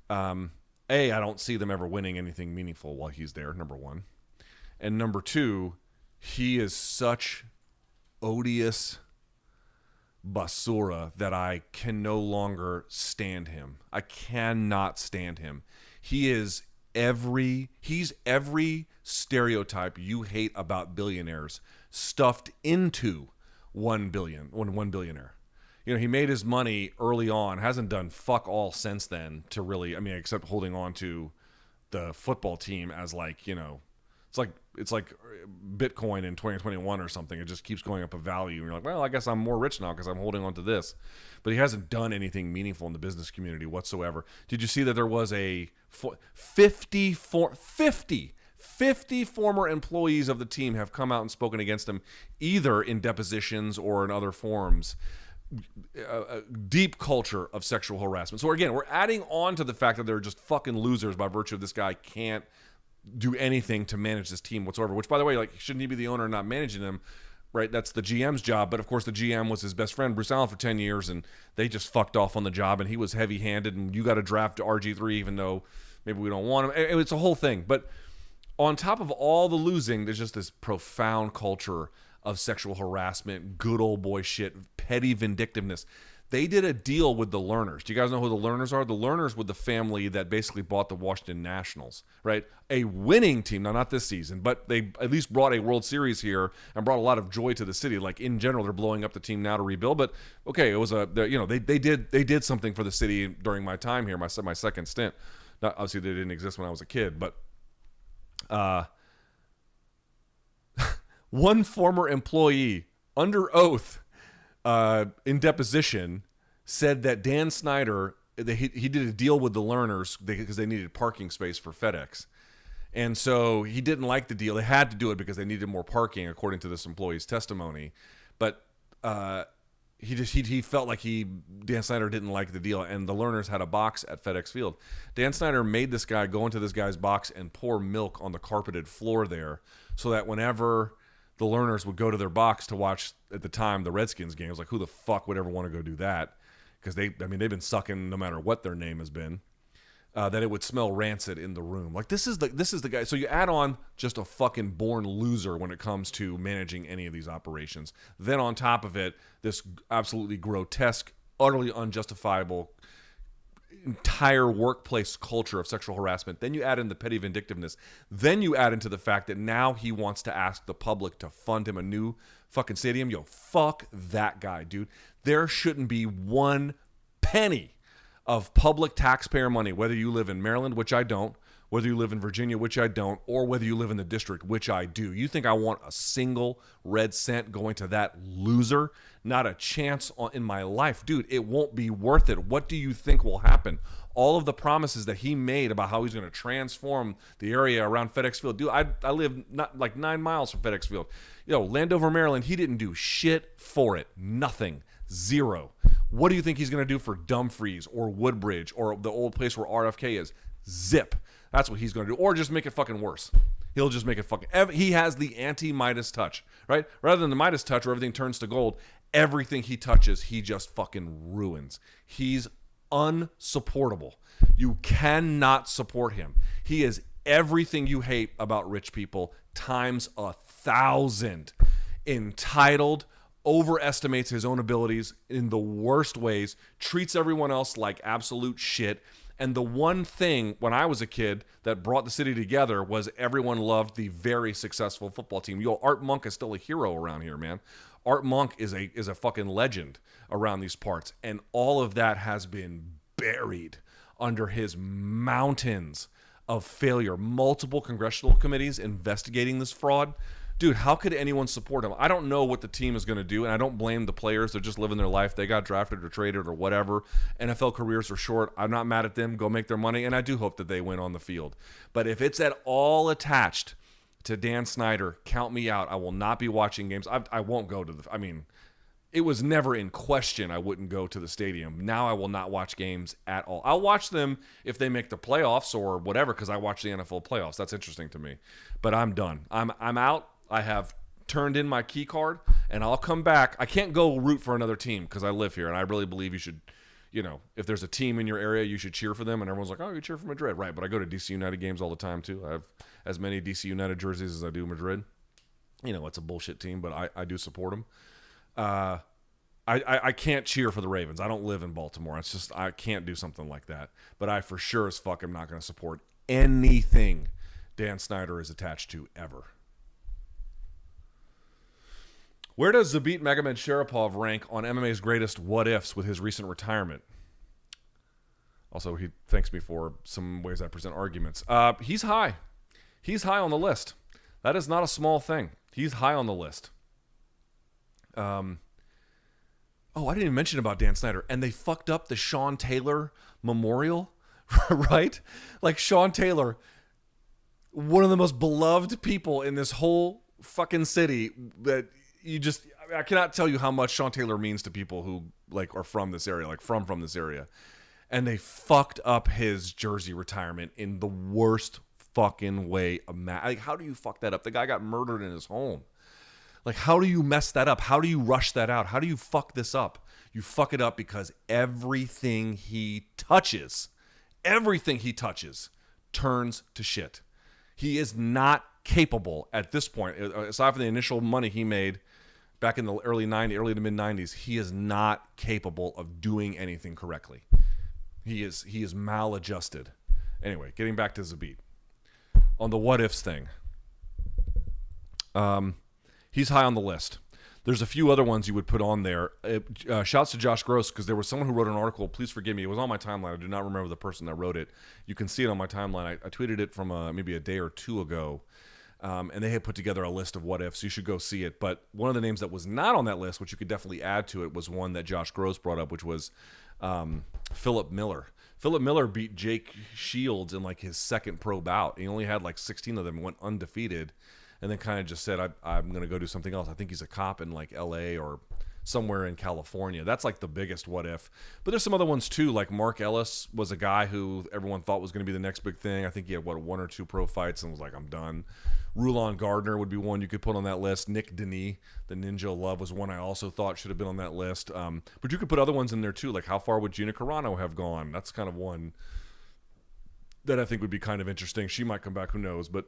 I don't see them ever winning anything meaningful while he's there, number one. And number two, he is such odious basura that I can no longer stand him. I cannot stand him. He's every stereotype you hate about billionaires stuffed into one billionaire. He made his money early on, hasn't done fuck all since then to really, except holding on to the football team as it's like Bitcoin in 2021 or something. It just keeps going up a value. And you're like, well, I guess I'm more rich now because I'm holding on to this. But he hasn't done anything meaningful in the business community whatsoever. Did you see that there was a 50 former employees of the team have come out and spoken against him, either in depositions or in other forms? A deep culture of sexual harassment. So again, we're adding on to the fact that they're just fucking losers by virtue of this guy can't do anything to manage this team whatsoever, which, by the way, shouldn't he be the owner and not managing them, right? That's the GM's job. But of course the GM was his best friend Bruce Allen for 10 years, and they just fucked off on the job, and he was heavy-handed, and you got to draft RG3 even though maybe we don't want him. It's a whole thing. But on top of all the losing, there's just this profound culture of sexual harassment, good old boy shit, petty vindictiveness. They did a deal with the Lerners. Do you guys know who the Lerners are? The Lerners were the family that basically bought the Washington Nationals, right? A winning team, now not this season, but they at least brought a World Series here and brought a lot of joy to the city. Like, in general, they're blowing up the team now to rebuild, but okay, it was they did something for the city during my time here, my second stint. Not, obviously, they didn't exist when I was a kid, but one former employee under oath in deposition said that Dan Snyder, he did a deal with the Lerners because they needed parking space for FedEx. And so he didn't like the deal. They had to do it because they needed more parking, according to this employee's testimony. But he felt like Dan Snyder didn't like the deal, and the Lerners had a box at FedEx Field. Dan Snyder made this guy go into this guy's box and pour milk on the carpeted floor there, so that whenever the Lerners would go to their box to watch, at the time, the Redskins game, it was like, who the fuck would ever want to go do that? Because they've been sucking no matter what their name has been. That it would smell rancid in the room. Like, this is the guy. So you add on just a fucking born loser when it comes to managing any of these operations. Then on top of it, this absolutely grotesque, utterly unjustifiable entire workplace culture of sexual harassment. Then you add in the petty vindictiveness. Then you add into the fact that now he wants to ask the public to fund him a new fucking stadium. Yo, fuck that guy, dude. There shouldn't be one penny of public taxpayer money, whether you live in Maryland, which I don't, whether you live in Virginia, which I don't, or whether you live in the district, which I do. You think I want a single red cent going to that loser? Not a chance in my life. Dude, it won't be worth it. What do you think will happen? all of the promises that he made about how he's going to transform the area around FedEx Field. Dude, I live not like 9 miles from FedEx Field. Landover, Maryland, he didn't do shit for it. Nothing. Zero. What do you think he's going to do for Dumfries or Woodbridge or the old place where RFK is? Zip. That's what he's going to do. Or just make it fucking worse. He'll just make it fucking... He has the anti-Midas touch, right? Rather than the Midas touch where everything turns to gold, everything he touches, he just fucking ruins. He's unsupportable. You cannot support him. He is everything you hate about rich people times 1,000. Entitled, overestimates his own abilities in the worst ways, treats everyone else like absolute shit. And the one thing when I was a kid that brought the city together was everyone loved the very successful football team. Art Monk is still a hero around here, man. Art Monk is a fucking legend around these parts. And all of that has been buried under his mountains of failure. Multiple congressional committees investigating this fraud. Dude, how could anyone support him? I don't know what the team is going to do, and I don't blame the players. They're just living their life. They got drafted or traded or whatever. NFL careers are short. I'm not mad at them. Go make their money, and I do hope that they win on the field. But if it's at all attached to Dan Snyder, count me out. I will not be watching games. I won't go to the... I mean, it was never in question I wouldn't go to the stadium. Now I will not watch games at all. I'll watch them if they make the playoffs or whatever, because I watch the NFL playoffs. That's interesting to me. But I'm done. I'm out. I have turned in my key card, and I'll come back. I can't go root for another team because I live here, and I really believe you should, if there's a team in your area, you should cheer for them. And everyone's like, oh, you cheer for Madrid. Right, but I go to DC United games all the time, too. I have as many DC United jerseys as I do Madrid. It's a bullshit team, but I do support them. I can't cheer for the Ravens. I don't live in Baltimore. It's just I can't do something like that. But I for sure as fuck am not going to support anything Dan Snyder is attached to ever. Where does Zabit Magomedsharipov rank on MMA's greatest what-ifs with his recent retirement? Also, he thanks me for some ways I present arguments. He's high. He's high on the list. That is not a small thing. He's high on the list. I didn't even mention about Dan Snyder. And they fucked up the Sean Taylor memorial, right? Like Sean Taylor, one of the most beloved people in this whole fucking city that... I cannot tell you how much Sean Taylor means to people who are from this area, from this area. And they fucked up his jersey retirement in the worst fucking way. How do you fuck that up? The guy got murdered in his home. How do you mess that up? How do you rush that out? How do you fuck this up? You fuck it up because everything he touches turns to shit. He is not capable at this point, aside from the initial money he made back in the early to mid 90s, he is not capable of doing anything correctly. He is maladjusted. Anyway, getting back to Zabit. On the what ifs thing. He's high on the list. There's a few other ones you would put on there. Shouts to Josh Gross, because there was someone who wrote an article. Please forgive me. It was on my timeline. I do not remember the person that wrote it. You can see it on my timeline. I tweeted it from maybe a day or two ago. And they had put together a list of what ifs. You should go see it. But one of the names that was not on that list, which you could definitely add to it, was one that Josh Gross brought up, which was Philip Miller. Philip Miller beat Jake Shields in his second pro bout. He only had 16 of them and went undefeated. And then kind of just said, I'm going to go do something else. I think he's a cop in L.A. or somewhere in California. That's the biggest what if. But there's some other ones too. Mark Ellis was a guy who everyone thought was going to be the next big thing. I think he had one or two pro fights and was I'm done. Rulon Gardner would be one you could put on that list. Nick Denis, the Ninja Love, was one I also thought should have been on that list. But you could put other ones in there too. How far would Gina Carano have gone? That's kind of one that I think would be kind of interesting. She might come back. Who knows? But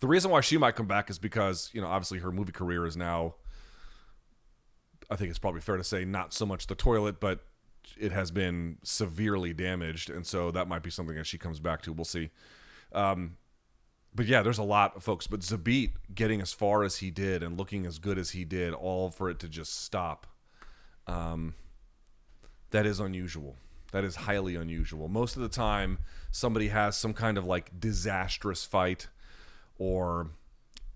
the reason why she might come back is because, obviously her movie career is now, I think it's probably fair to say, not so much the toilet, but it has been severely damaged. And so that might be something that she comes back to. We'll see. But yeah, there's a lot of folks. But Zabit getting as far as he did and looking as good as he did, all for it to just stop, that is unusual. That is highly unusual. Most of the time, somebody has some kind of disastrous fight, or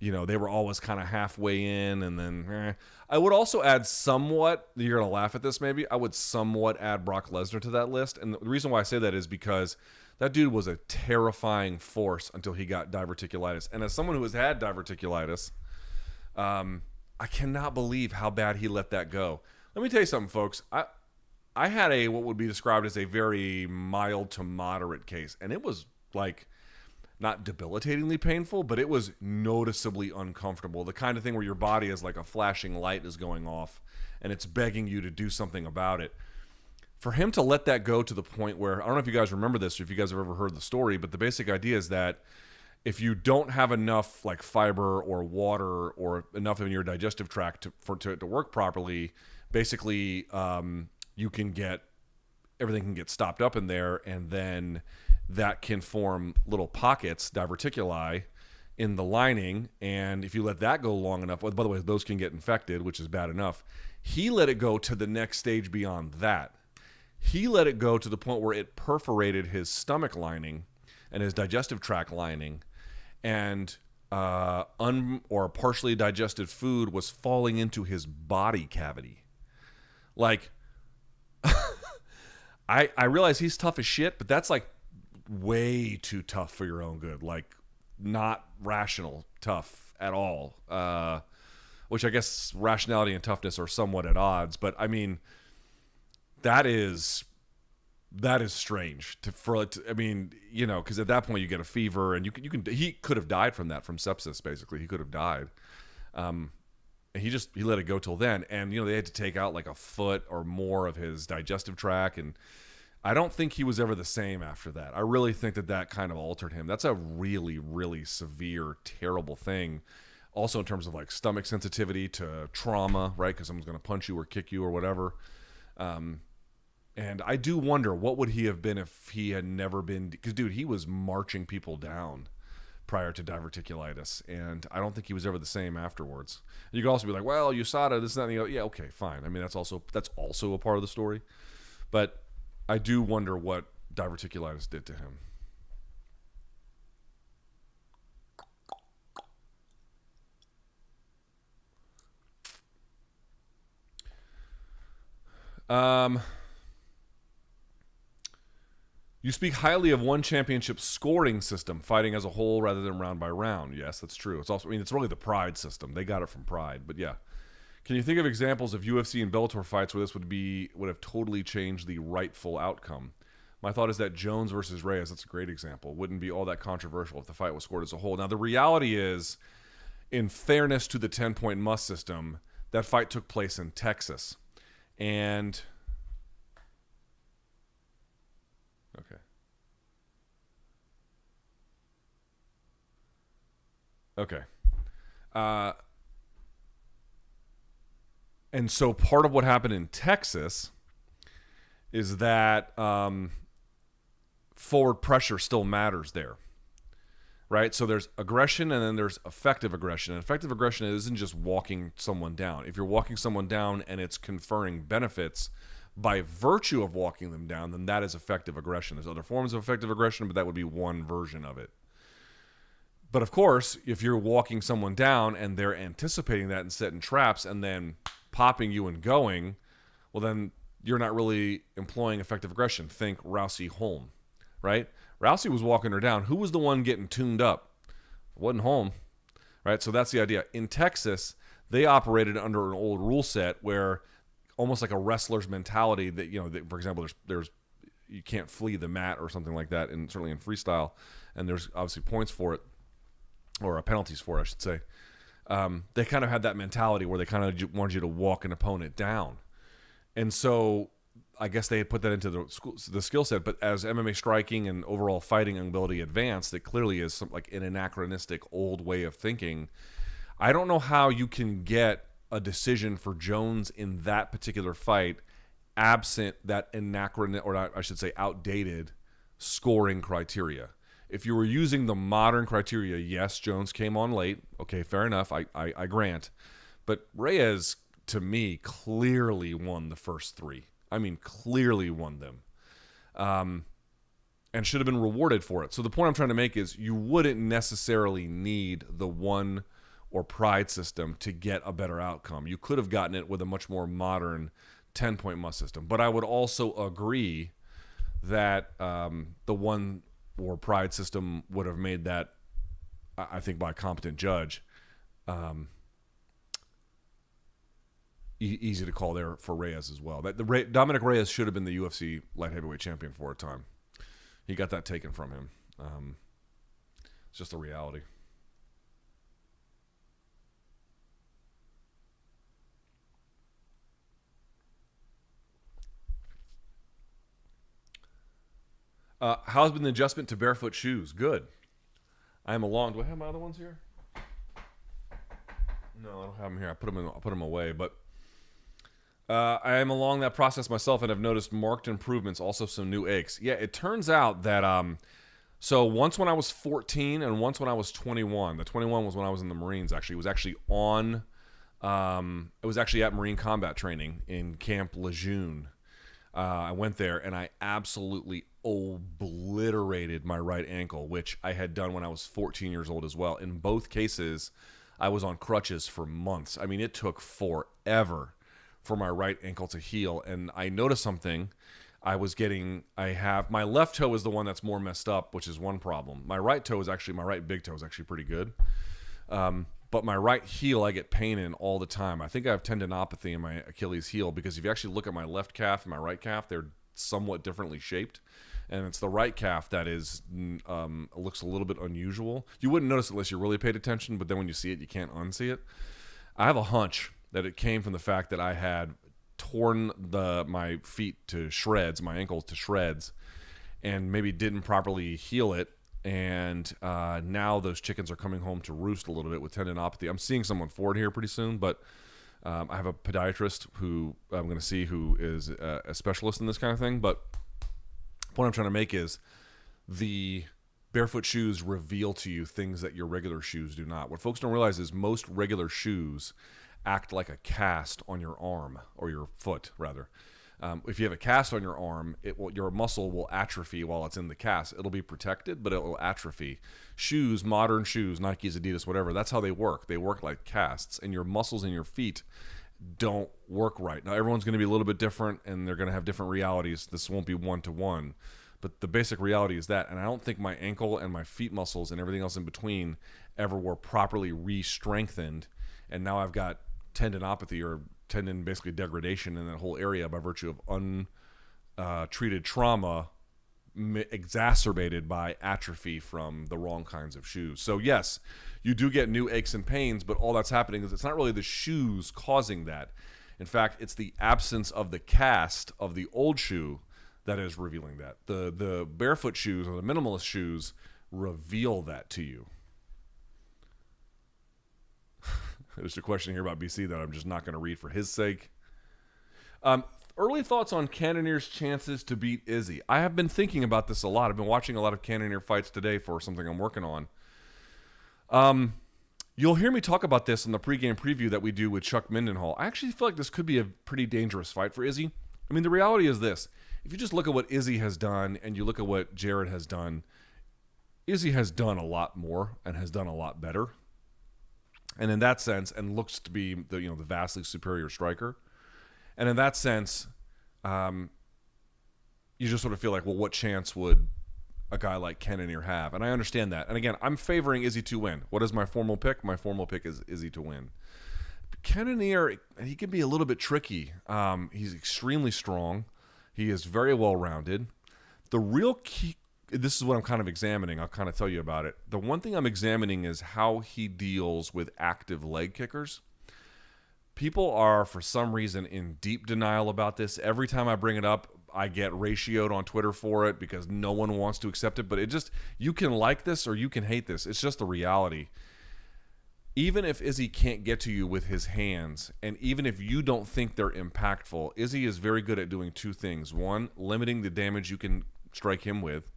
they were always kind of halfway in, and then I would also add somewhat, you're going to laugh at this maybe, I would somewhat add Brock Lesnar to that list. And the reason why I say that is because that dude was a terrifying force until he got diverticulitis. And as someone who has had diverticulitis, I cannot believe how bad he let that go. Let me tell you something, folks. I had what would be described as a very mild to moderate case, and it was like not debilitatingly painful, but it was noticeably uncomfortable. The kind of thing where your body is like a flashing light is going off and it's begging you to do something about it. For him to let that go to the point where, I don't know if you guys remember this or if you guys have ever heard the story, but the basic idea is that if you don't have enough like fiber or water or enough in your digestive tract to work properly, basically everything can get stopped up in there, and then that can form little pockets, diverticuli, in the lining. And if you let that go long enough, by the way, those can get infected, which is bad enough. He let it go to the next stage beyond that. He let it go to the point where it perforated his stomach lining and his digestive tract lining, and or partially digested food was falling into his body cavity. Like, I realize he's tough as shit, but that's like way too tough for your own good. Like, not rational tough at all. Which I guess rationality and toughness are somewhat at odds, but I mean, that is strange because at that point you get a fever, and he could have died from that, from sepsis. Basically, he could have died. And he let it go till then, and they had to take out like a foot or more of his digestive tract, and I don't think he was ever the same after that. I really think that kind of altered him. That's a really, really severe, terrible thing. Also in terms of like stomach sensitivity to trauma, right? Because someone's going to punch you or kick you or whatever. And I do wonder, what would he have been if he had never been, because dude, he was marching people down prior to diverticulitis, and I don't think he was ever the same afterwards. You could also be like, well, USADA, this, that, and the other. Yeah, okay, fine. I mean, that's also a part of the story. But I do wonder what diverticulitis did to him. You speak highly of one championship scoring system, fighting as a whole rather than round by round. Yes, that's true. It's also, it's really the Pride system. They got it from Pride, but yeah. Can you think of examples of UFC and Bellator fights where this would have totally changed the rightful outcome? My thought is that Jones versus Reyes, that's a great example, wouldn't be all that controversial if the fight was scored as a whole. Now, the reality is, in fairness to the 10-point must system, that fight took place in Texas. And Okay. And so part of what happened in Texas is that forward pressure still matters there, right? So there's aggression, and then there's effective aggression. And effective aggression isn't just walking someone down. If you're walking someone down and it's conferring benefits by virtue of walking them down, then that is effective aggression. There's other forms of effective aggression, but that would be one version of it. But of course, if you're walking someone down and they're anticipating that and setting traps and then popping you and going, well, then you're not really employing effective aggression. Think Rousey-Holm, right? Rousey was walking her down. Who was the one getting tuned up? It wasn't Holm, right? So that's the idea. In Texas, they operated under an old rule set where almost like a wrestler's mentality that, for example, there's you can't flee the mat or something like that, and certainly in freestyle, and there's obviously points for it, or penalties for it, I should say. They kind of had that mentality where they kind of wanted you to walk an opponent down. And so I guess they had put that into the skill set, but as MMA striking and overall fighting ability advanced, it clearly is like an anachronistic old way of thinking. I don't know how you can get a decision for Jones in that particular fight absent that outdated scoring criteria. If you were using the modern criteria, yes, Jones came on late. Okay, fair enough. I grant. But Reyes, to me, clearly won the first three. I mean, clearly won them. And should have been rewarded for it. So the point I'm trying to make is you wouldn't necessarily need the one or pride system to get a better outcome. You could have gotten it with a much more modern 10-point must system. But I would also agree that the one or pride system would have made that, I think by a competent judge, easy to call there for Reyes as well. Dominic Reyes should have been the UFC light heavyweight champion for a time. He got that taken from him. It's just a reality. How's been the adjustment to barefoot shoes? Good. I am along. Do I have my other ones here? No, I don't have them here. I put them away. But I am along that process myself, and have noticed marked improvements. Also, some new aches. Yeah, it turns out that so once when I was 14 and once when I was 21. The 21 was when I was in the Marines. Actually, it was actually on. It was actually at Marine combat training in Camp Lejeune. I went there and I absolutely obliterated my right ankle, which I had done when I was 14 years old as well. In both cases, I was on crutches for months. I mean, it took forever for my right ankle to heal. And I noticed something. My left toe is the one that's more messed up, which is one problem. My right big toe is actually pretty good. But my right heel, I get pain in all the time. I think I have tendinopathy in my Achilles heel, because if you actually look at my left calf and my right calf, they're somewhat differently shaped. And it's the right calf that looks a little bit unusual. You wouldn't notice it unless you really paid attention, but then when you see it, you can't unsee it. I have a hunch that it came from the fact that I had torn my feet to shreds, my ankles to shreds, and maybe didn't properly heal it. And now those chickens are coming home to roost a little bit with tendinopathy. I'm seeing someone for it here pretty soon, but I have a podiatrist who I'm going to see, who is a specialist in this kind of thing. But the point I'm trying to make is the barefoot shoes reveal to you things that your regular shoes do not. What folks don't realize is most regular shoes act like a cast on your arm, or your foot, rather. If you have a cast on your arm, your muscle will atrophy while it's in the cast. It'll be protected, but it will atrophy. Shoes, modern shoes, Nikes, Adidas, whatever, that's how they work. They work like casts, and your muscles in your feet don't work right. Now, everyone's going to be a little bit different, and they're going to have different realities. This won't be one-to-one, but the basic reality is that. And I don't think my ankle and my feet muscles and everything else in between ever were properly re-strengthened, and now I've got tendinopathy, or tendon basically degradation in that whole area by virtue of untreated trauma exacerbated by atrophy from the wrong kinds of shoes. So yes, you do get new aches and pains, but all that's happening is it's not really the shoes causing that. In fact, it's the absence of the cast of the old shoe that is revealing that. The barefoot shoes, or the minimalist shoes, reveal that to you. There's a question here about BC that I'm just not going to read for his sake. Early thoughts on Cannonier's chances to beat Izzy. I have been thinking about this a lot. I've been watching a lot of Cannonier fights today for something I'm working on. You'll hear me talk about this in the pregame preview that we do with Chuck Mindenhall. I actually feel like this could be a pretty dangerous fight for Izzy. I mean, the reality is this. If you just look at what Izzy has done and you look at what Jared has done, Izzy has done a lot more and has done a lot better. And in that sense, and looks to be the vastly superior striker. And in that sense, you just sort of feel like, well, what chance would a guy like Cannonier have? And I understand that. And again, I'm favoring Izzy to win. What is my formal pick? My formal pick is Izzy to win. Cannonier, he can be a little bit tricky. He's extremely strong. He is very well-rounded. The real key, this is what I'm kind of examining. I'll kind of tell you about it. The one thing I'm examining is how he deals with active leg kickers. People are, for some reason, in deep denial about this. Every time I bring it up, I get ratioed on Twitter for it because no one wants to accept it. But you can like this or you can hate this. It's just the reality. Even if Izzy can't get to you with his hands, and even if you don't think they're impactful, Izzy is very good at doing two things. One, limiting the damage you can strike him with.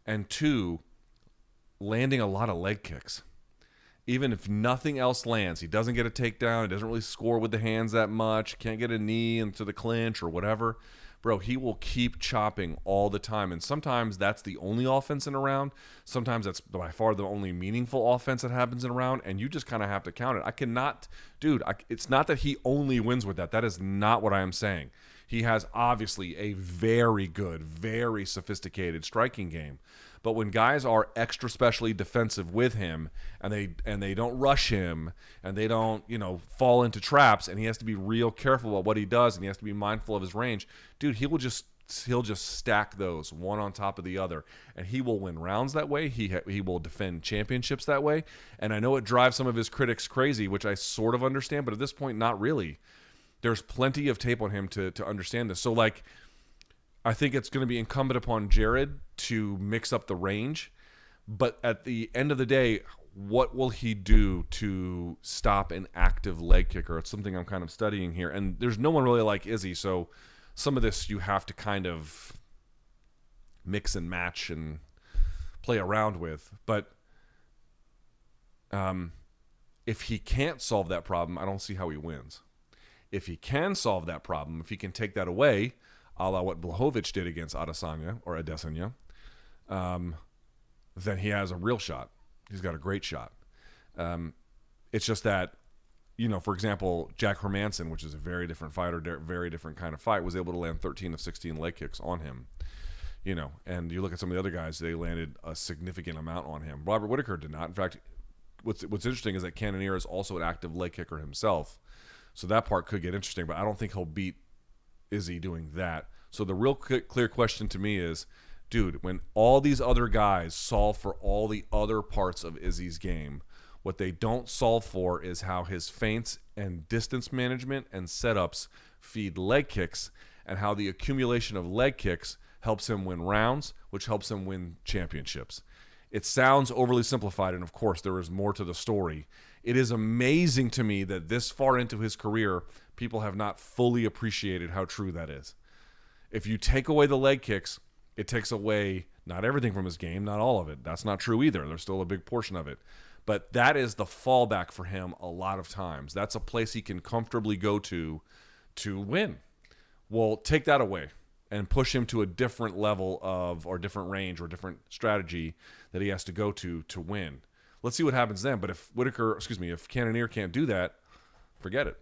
And two, landing a lot of leg kicks. Even if nothing else lands, he doesn't get a takedown, he doesn't really score with the hands that much, can't get a knee into the clinch or whatever. bro, he will keep chopping all the time. And sometimes that's the only offense in a round. Sometimes that's by far the only meaningful offense that happens in a round. And you just kind of have to count it. I cannot, dude, it's not that he only wins with that. That is not what I am saying. He has obviously a very good, very sophisticated striking game. But when guys are extra specially defensive with him and they don't rush him and they don't, fall into traps, and he has to be real careful about what he does and he has to be mindful of his range, dude, he'll just stack those one on top of the other, and he will win rounds that way. He will defend championships that way. And I know it drives some of his critics crazy, which I sort of understand, but at this point, not really. There's plenty of tape on him to understand this. So, I think it's going to be incumbent upon Jared to mix up the range. But at the end of the day, what will he do to stop an active leg kicker? It's something I'm kind of studying here. And there's no one really like Izzy, so some of this you have to kind of mix and match and play around with. But if he can't solve that problem, I don't see how he wins. If he can solve that problem, if he can take that away, a la what Blachowicz did against Adesanya, then he has a real shot. He's got a great shot. It's just that, for example, Jack Hermanson, which is a very different fighter, very different kind of fight, was able to land 13 of 16 leg kicks on him. And you look at some of the other guys, they landed a significant amount on him. Robert Whittaker did not. In fact, what's interesting is that Cannonier is also an active leg kicker himself. So that part could get interesting, but I don't think he'll beat Izzy doing that. So the real clear question to me is, dude, when all these other guys solve for all the other parts of Izzy's game, what they don't solve for is how his feints and distance management and setups feed leg kicks, and how the accumulation of leg kicks helps him win rounds, which helps him win championships. It sounds overly simplified, and of course there is more to the story. It is amazing to me that this far into his career, people have not fully appreciated how true that is. If you take away the leg kicks, it takes away not everything from his game, not all of it. That's not true either. There's still a big portion of it. But that is the fallback for him a lot of times. That's a place he can comfortably go to win. Well, take that away and push him to a different level or different range or different strategy that he has to go to win. Let's see what happens then. But if if Cannonier can't do that, forget it.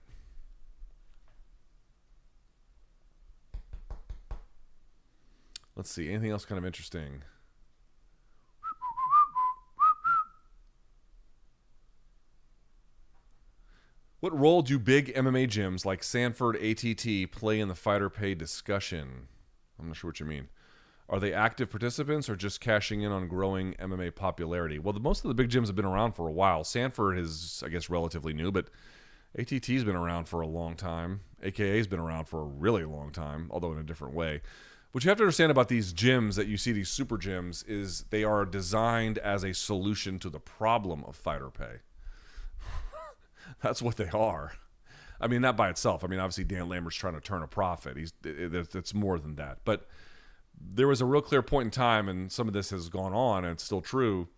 Let's see. Anything else kind of interesting? What role do big MMA gyms like Sanford ATT play in the fighter pay discussion? I'm not sure what you mean. Are they active participants or just cashing in on growing MMA popularity? Well, most of the big gyms have been around for a while. Sanford is, I guess, relatively new, but ATT's been around for a long time. AKA's been around for a really long time, although in a different way. What you have to understand about these gyms that you see, these super gyms, is they are designed as a solution to the problem of fighter pay. That's what they are. I mean, not by itself. I mean, obviously Dan Lambert's trying to turn a profit. It's more than that. But there was a real clear point in time, and some of this has gone on, and it's still true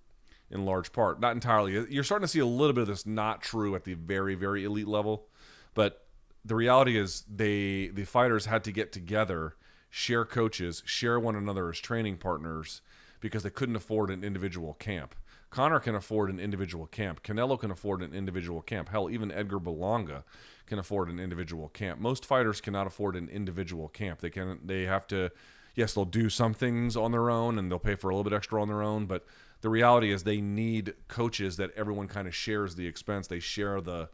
in large part. Not entirely. You're starting to see a little bit of this not true at the very, very elite level. But the reality is the fighters had to get together, share coaches, share one another as training partners, because they couldn't afford an individual camp. Conor can afford an individual camp. Canelo can afford an individual camp. Hell, even Edgar Berlanga can afford an individual camp. Most fighters cannot afford an individual camp. They have to, yes, they'll do some things on their own and they'll pay for a little bit extra on their own, but the reality is they need coaches that everyone kind of shares the expense. They share the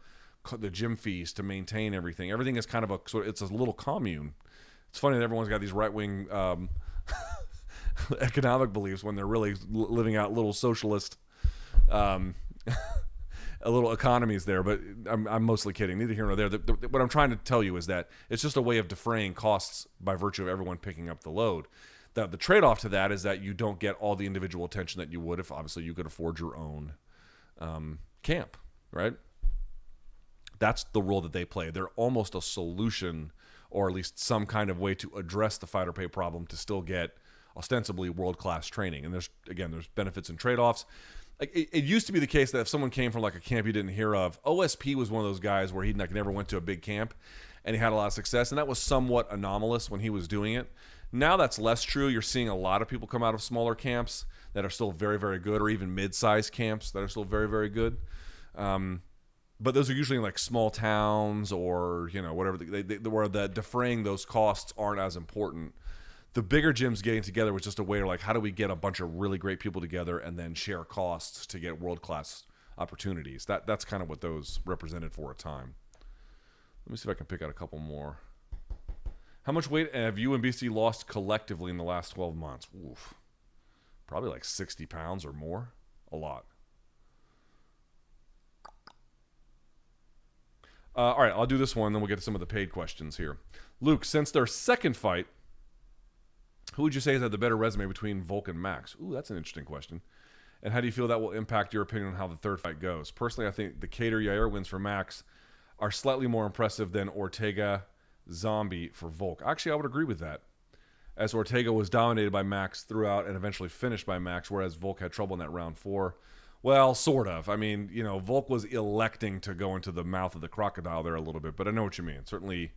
gym fees to maintain everything. Everything is kind of it's a little commune. It's funny that everyone's got these right-wing economic beliefs when they're really living out little socialist a little economies there, but I'm mostly kidding. Neither here nor there. What I'm trying to tell you is that it's just a way of defraying costs by virtue of everyone picking up the load. The trade-off to that is that you don't get all the individual attention that you would if obviously you could afford your own camp, right? That's the role that they play. They're almost a solution, or at least some kind of way to address the fighter pay problem to still get ostensibly world-class training. And there's benefits and trade-offs. It used to be the case that if someone came from like a camp you didn't hear of, OSP was one of those guys where he never went to a big camp, and he had a lot of success, and that was somewhat anomalous when he was doing it. Now that's less true. You're seeing a lot of people come out of smaller camps that are still very, very good, or even mid-sized camps that are still very, very good. But those are usually in like small towns or, you know, whatever, where the defraying those costs aren't as important. The bigger gyms getting together was just a way to like, how do we get a bunch of really great people together and then share costs to get world-class opportunities? That's kind of what those represented for a time. Let me see if I can pick out a couple more. How much weight have you and BC lost collectively in the last 12 months? Oof. Probably like 60 pounds or more. A lot. All right, I'll do this one, then we'll get to some of the paid questions here. Luke, since their second fight, who would you say has had the better resume between Volk and Max? Ooh, that's an interesting question. And how do you feel that will impact your opinion on how the third fight goes? Personally, I think the Kattar-Yair wins for Max are slightly more impressive than Ortega-Zombie for Volk. Actually, I would agree with that, as Ortega was dominated by Max throughout and eventually finished by Max, whereas Volk had trouble in that round 4. Well, sort of. I mean, you know, Volk was electing to go into the mouth of the crocodile there a little bit, but I know what you mean. Certainly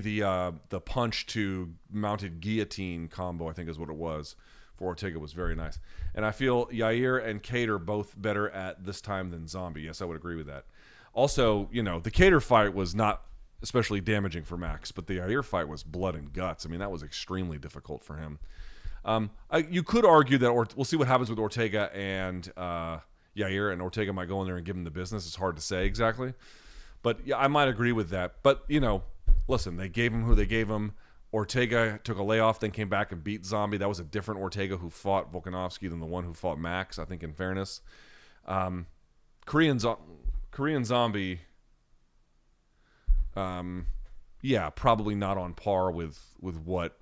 the punch to mounted guillotine combo, I think is what it was, for Ortega was very nice. And I feel Yair and Kattar both better at this time than Zombie. Yes, I would agree with that. Also, you know, the Kattar fight was not especially damaging for Max, but the Yair fight was blood and guts. I mean, that was extremely difficult for him. You could argue that we'll see what happens with Ortega and Yair, and Ortega might go in there and give him the business. It's hard to say exactly. But yeah, I might agree with that. But, you know, listen, they gave him who they gave him. Ortega took a layoff, then came back and beat Zombie. That was a different Ortega who fought Volkanovski than the one who fought Max, I think, in fairness. Korean Zombie, yeah, probably not on par with what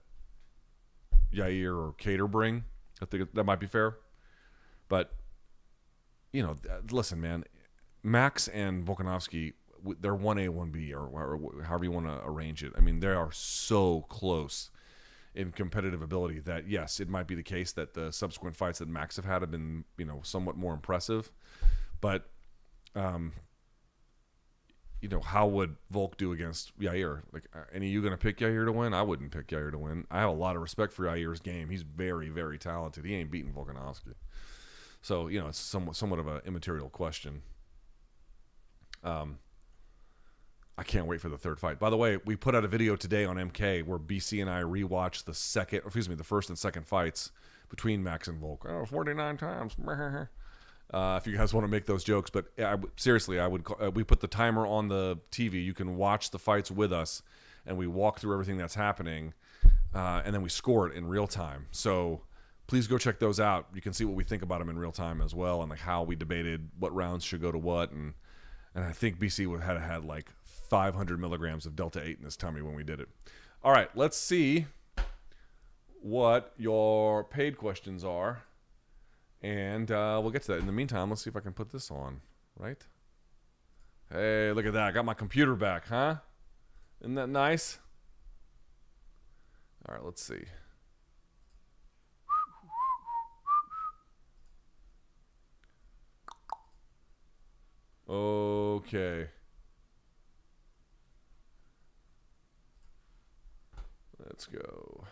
Yair or Kattar bring. I think that might be fair. But, you know, listen, man, Max and Volkanovski, they're 1A, 1B, or however you want to arrange it. I mean, they are so close in competitive ability that, yes, it might be the case that the subsequent fights that Max have been, you know, somewhat more impressive. But, you know, how would Volk do against Yair? Like, any of you going to pick Yair to win? I wouldn't pick Yair to win. I have a lot of respect for Yair's game. He's very, very talented. He ain't beating Volkanovski. So, you know, it's somewhat of an immaterial question. I can't wait for the third fight. By the way, we put out a video today on MK where BC and I rewatched the first and second fights between Max and Volk. 49 times. If you guys want to make those jokes, but seriously, we put the timer on the TV. You can watch the fights with us, and we walk through everything that's happening, and then we score it in real time. So please go check those out. You can see what we think about them in real time as well, and like how we debated what rounds should go to what, and I think BC had like 500 milligrams of Delta 8 in his tummy when we did it. All right, let's see what your paid questions are. And we'll get to that. In the meantime, let's see if I can put this on, right? Hey, look at that. I got my computer back, huh? Isn't that nice? All right, let's see. Okay. Let's go.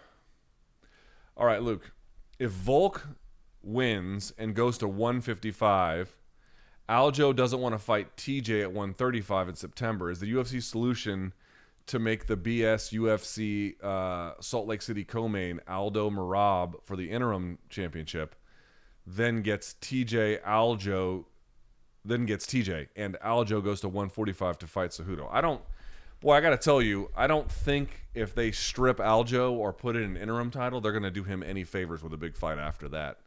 All right, Luke. If Volk wins and goes to 155, Aljo doesn't want to fight TJ at 135 in September. Is the UFC solution to make the BS UFC Salt Lake City co-main Aldo Merab for the interim championship, then gets TJ, and Aljo goes to 145 to fight Cejudo? I got to tell you, I don't think if they strip Aljo or put in an interim title, they're going to do him any favors with a big fight after that.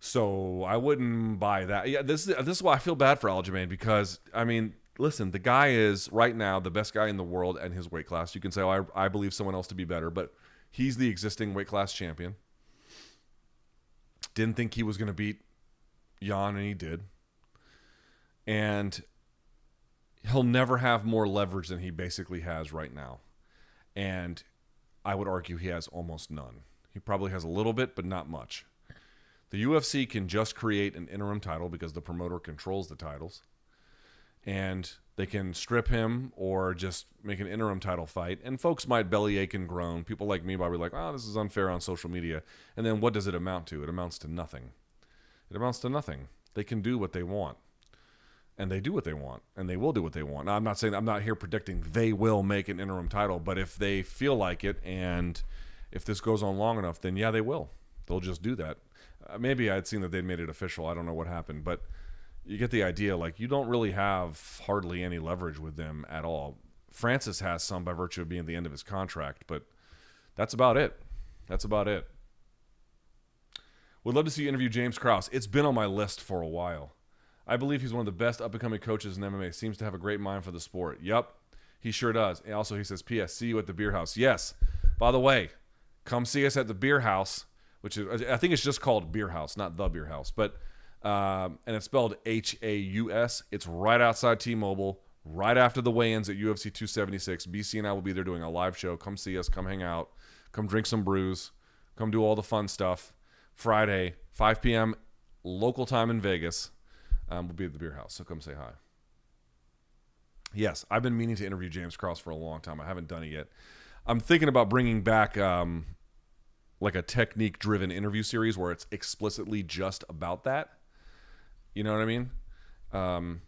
So I wouldn't buy that. Yeah, this is why I feel bad for Aljamain, because, I mean, listen, the guy is right now the best guy in the world and his weight class. You can say, oh, I believe someone else to be better, but he's the existing weight class champion. Didn't think he was going to beat Jan, and he did. And he'll never have more leverage than he basically has right now. And I would argue he has almost none. He probably has a little bit, but not much. The UFC can just create an interim title because the promoter controls the titles. and they can strip him or just make an interim title fight. And folks might bellyache and groan. People like me might be like, oh, this is unfair on social media. And then what does it amount to? It amounts to nothing. It amounts to nothing. They can do what they want. And they do what they want. And they will do what they want. Now, I'm not here predicting they will make an interim title. But if they feel like it and if this goes on long enough, then yeah, they will. They'll just do that. Maybe I'd seen that they'd made it official. I don't know what happened. But you get the idea. Like, you don't really have hardly any leverage with them at all. Francis has some by virtue of being at the end of his contract. But that's about it. That's about it. Would love to see you interview James Krause. It's been on my list for a while. I believe he's one of the best up-and-coming coaches in MMA. Seems to have a great mind for the sport. Yup, he sure does. And also, he says, P.S. See you at the beer house. Yes. By the way, come see us at the beer house, which is, I think it's just called Beer House, not the Beer House. But and it's spelled Haus. It's right outside T-Mobile, right after the weigh-ins at UFC 276. BC and I will be there doing a live show. Come see us. Come hang out. Come drink some brews. Come do all the fun stuff. Friday, 5 p.m. local time in Vegas. We'll be at the beer house, so come say hi. Yes, I've been meaning to interview James Krause for a long time. I haven't done it yet. I'm thinking about bringing back like a technique-driven interview series where it's explicitly just about that. You know what I mean? And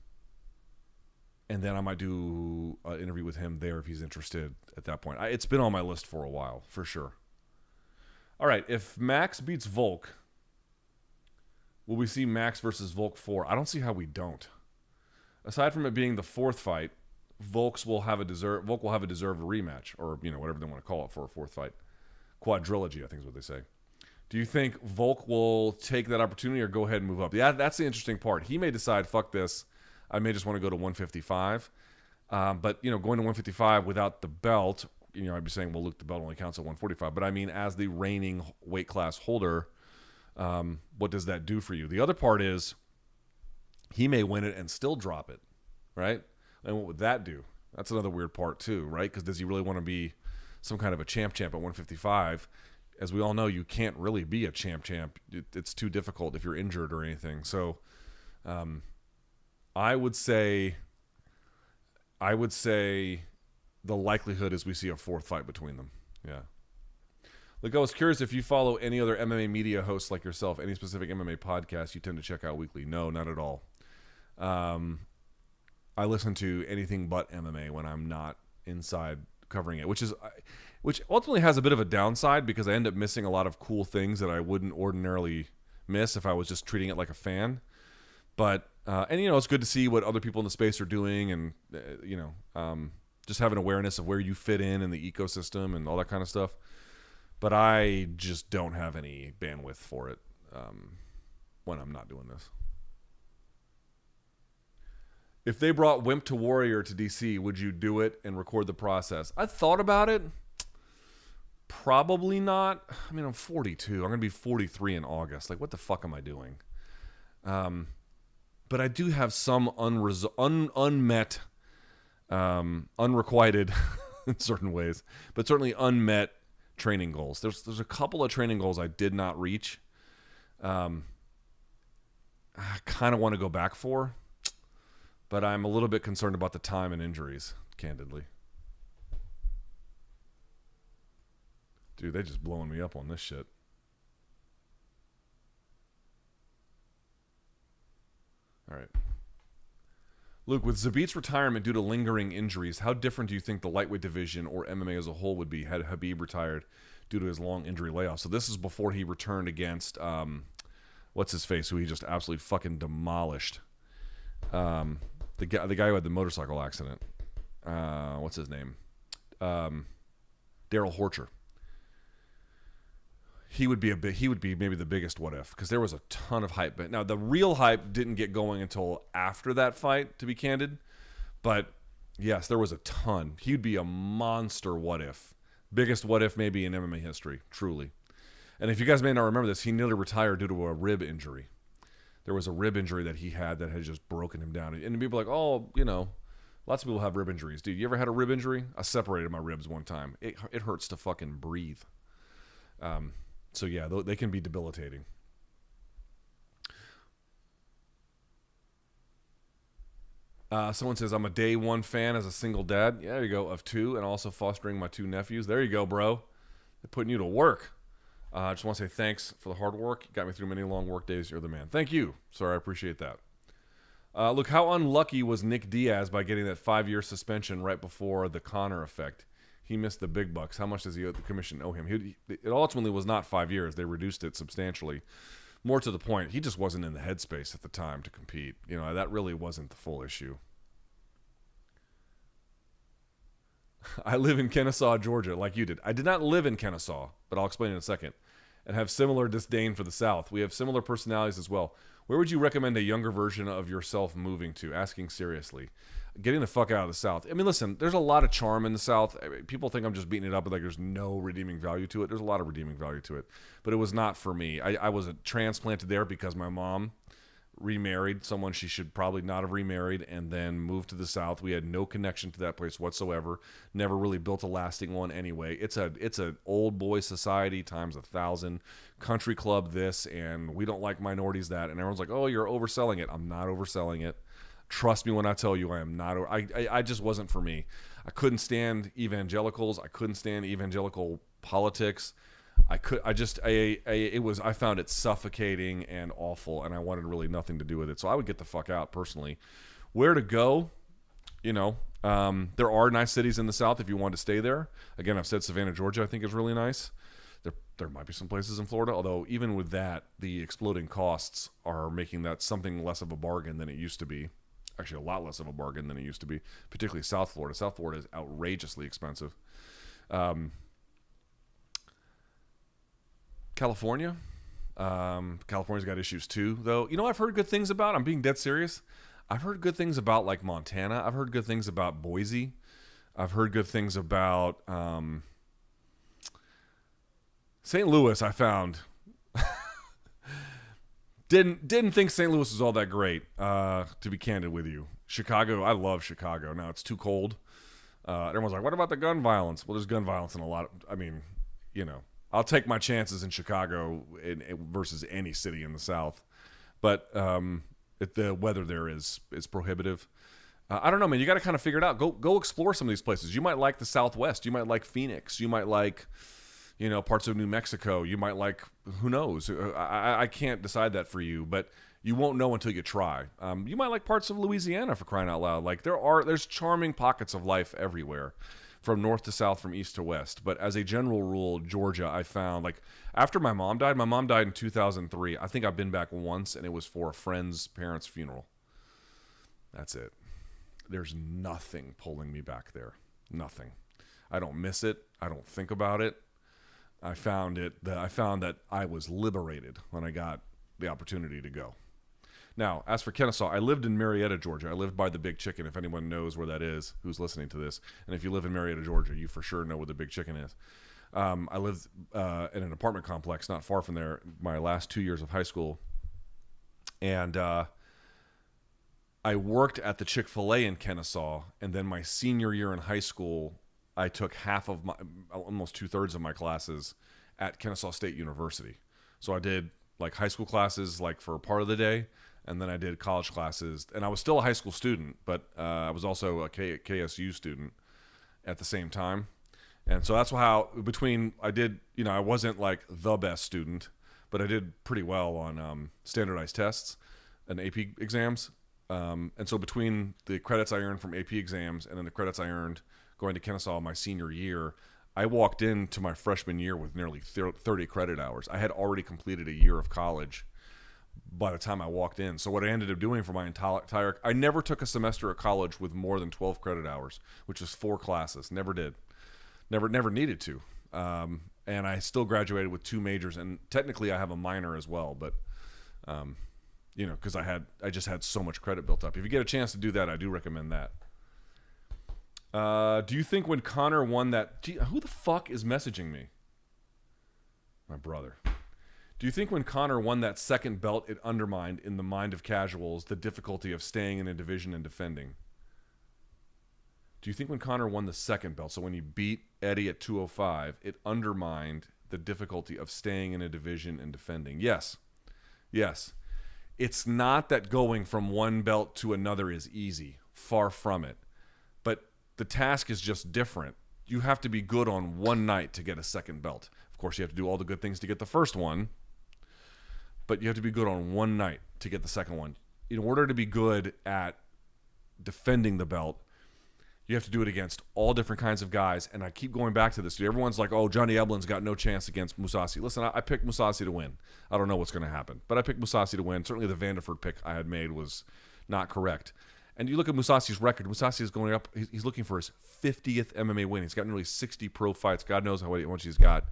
then I might do an interview with him there if he's interested at that point. It's been on my list for a while, for sure. All right, if Max beats Volk, will we see Max versus Volk 4? I don't see how we don't. Aside from it being the fourth fight, Volk will have a deserved rematch, or whatever they want to call it for a fourth fight. Quadrilogy, I think is what they say. Do you think Volk will take that opportunity or go ahead and move up? Yeah, that's the interesting part. He may decide, fuck this, I may just want to go to 155. But going to 155 without the belt, I'd be saying, well, Luke, the belt only counts at 145. But I mean, as the reigning weight class holder, what does that do for you? The other part is he may win it and still drop it, right? And what would that do? That's another weird part too, right? Because does he really want to be some kind of a champ at 155? As we all know, you can't really be a champ. It's too difficult if you're injured or anything. So I would say the likelihood is we see a fourth fight between them. Yeah. Look, I was curious if you follow any other MMA media hosts like yourself, any specific MMA podcasts you tend to check out weekly. No, not at all. I listen to anything but MMA when I'm not inside covering it, which ultimately has a bit of a downside because I end up missing a lot of cool things that I wouldn't ordinarily miss if I was just treating it like a fan. But it's good to see what other people in the space are doing, and just have an awareness of where you fit in the ecosystem and all that kind of stuff. But I just don't have any bandwidth for it when I'm not doing this. If they brought Wimp to Warrior to DC, would you do it and record the process? I thought about it. Probably not. I mean, I'm 42. I'm going to be 43 in August. Like, what the fuck am I doing? But I do have some unmet, unrequited in certain ways, but certainly unmet training goals. There's a couple of training goals I did not reach. I kind of want to go back for, but I'm a little bit concerned about the time and injuries, candidly. Dude, they just blowing me up on this shit. All right. Luke, with Zabit's retirement due to lingering injuries, how different do you think the lightweight division or MMA as a whole would be had Khabib retired due to his long injury layoff? So this is before he returned against, what's his face, who he just absolutely fucking demolished. The guy who had the motorcycle accident. What's his name? Daryl Horcher. He would be maybe the biggest what if, because there was a ton of hype. But now the real hype didn't get going until after that fight, to be candid. But yes, there was a ton. He'd be a monster what if. Biggest what if maybe in MMA history, truly. And if you guys may not remember this, he nearly retired due to a rib injury. There was a rib injury that he had that had just broken him down. And people are like, oh, lots of people have rib injuries. Dude, you ever had a rib injury? I separated my ribs one time. It hurts to fucking breathe. So yeah, they can be debilitating. Someone says, I'm a day one fan as a single dad. Yeah, there you go, of 2, and also fostering my 2 nephews. There you go, bro. They're putting you to work. I just want to say thanks for the hard work. You got me through many long work days. You're the man. Thank you. Sorry, I appreciate that. Look, how unlucky was Nick Diaz by getting that 5-year suspension right before the Conor effect? He missed the big bucks. How much does the commission owe him? It ultimately was not 5 years. They reduced it substantially. More to the point, he just wasn't in the headspace at the time to compete. You know, that really wasn't the full issue. I live in Kennesaw, Georgia, like you did. I did not live in Kennesaw, but I'll explain in a second, and have similar disdain for the South. We have similar personalities as well. Where would you recommend a younger version of yourself moving to? Asking seriously. Getting the fuck out of the South. I mean, listen, there's a lot of charm in the South. I mean, people think I'm just beating it up, but like there's no redeeming value to it. There's a lot of redeeming value to it. But it was not for me. I was transplanted there because my mom remarried someone she should probably not have remarried and then moved to the South. We had no connection to that place whatsoever. Never really built a lasting one anyway. It's a old boy society times 1,000. Country club this, and we don't like minorities that. And everyone's like, oh, you're overselling it. I'm not overselling it. Trust me when I tell you I am not. I just wasn't for me. I couldn't stand evangelicals. I couldn't stand evangelical politics. I found it suffocating and awful, and I wanted really nothing to do with it. So I would get the fuck out personally. Where to go? You know, there are nice cities in the South if you want to stay there. Again, I've said Savannah, Georgia, I think is really nice. There might be some places in Florida, although even with that, the exploding costs are making that something less of a bargain than it used to be. Actually, a lot less of a bargain than it used to be, particularly South Florida. South Florida is outrageously expensive. California. California's got issues too, though. You know, I've heard good things about. I'm being dead serious. I've heard good things about like Montana. I've heard good things about Boise. I've heard good things about St. Louis. I found didn't think St. Louis was all that great. To be candid with you, Chicago. I love Chicago. Now it's too cold. Everyone's like, "What about the gun violence?" Well, there's gun violence in a lot of. I mean, you know. I'll take my chances in Chicago versus any city in the South, but the weather there is prohibitive. I don't know, man. You got to kind of figure it out. Go explore some of these places. You might like the Southwest. You might like Phoenix. You might like, you know, parts of New Mexico. You might like, who knows? I can't decide that for you, but you won't know until you try. You might like parts of Louisiana, for crying out loud. Like there's charming pockets of life everywhere. From north to south, from east to west. But as a general rule, Georgia, I found, like, after my mom died in 2003. I think I've been back once, and it was for a friend's parents' funeral. That's it. There's nothing pulling me back there. Nothing. I don't miss it. I don't think about it. I found that I was liberated when I got the opportunity to go. Now, as for Kennesaw, I lived in Marietta, Georgia. I lived by the Big Chicken, if anyone knows where that is, who's listening to this. And if you live in Marietta, Georgia, you for sure know where the Big Chicken is. I lived in an apartment complex not far from there my last 2 years of high school. And I worked at the Chick-fil-A in Kennesaw. And then my senior year in high school, I took almost 2/3 of my classes at Kennesaw State University. So I did like high school classes like for a part of the day. And then I did college classes, and I was still a high school student, but I was also a KSU student at the same time. And so that's how I wasn't like the best student, but I did pretty well on standardized tests and AP exams. And so between the credits I earned from AP exams and then the credits I earned going to Kennesaw my senior year, I walked into my freshman year with nearly 30 credit hours. I had already completed a year of college by the time I walked in. So what I ended up doing for my entire I never took a semester at college with more than 12 credit hours, which is 4 classes. Never did. Never needed to. And I still graduated with 2 majors, and technically I have a minor as well, but you know, because I just had so much credit built up. If you get a chance to do that, I do recommend that. Do you think when Conor won that who the fuck is messaging me? My brother. Do you think when Conor won that second belt, it undermined, in the mind of casuals, the difficulty of staying in a division and defending? Do you think when Conor won the second belt, so when he beat Eddie at 205, it undermined the difficulty of staying in a division and defending? Yes. Yes. It's not that going from one belt to another is easy. Far from it. But the task is just different. You have to be good on one night to get a second belt. Of course, you have to do all the good things to get the first one, but you have to be good on one night to get the second one. In order to be good at defending the belt, you have to do it against all different kinds of guys. And I keep going back to this. Dude, everyone's like, oh, Johnny Eblen's got no chance against Mousasi. Listen, I picked Mousasi to win. I don't know what's going to happen, but I picked Mousasi to win. Certainly the Vanderford pick I had made was not correct. And you look at Mousasi's record. Mousasi is going up. He's looking for his 50th MMA win. He's got nearly 60 pro fights. God knows how much he's got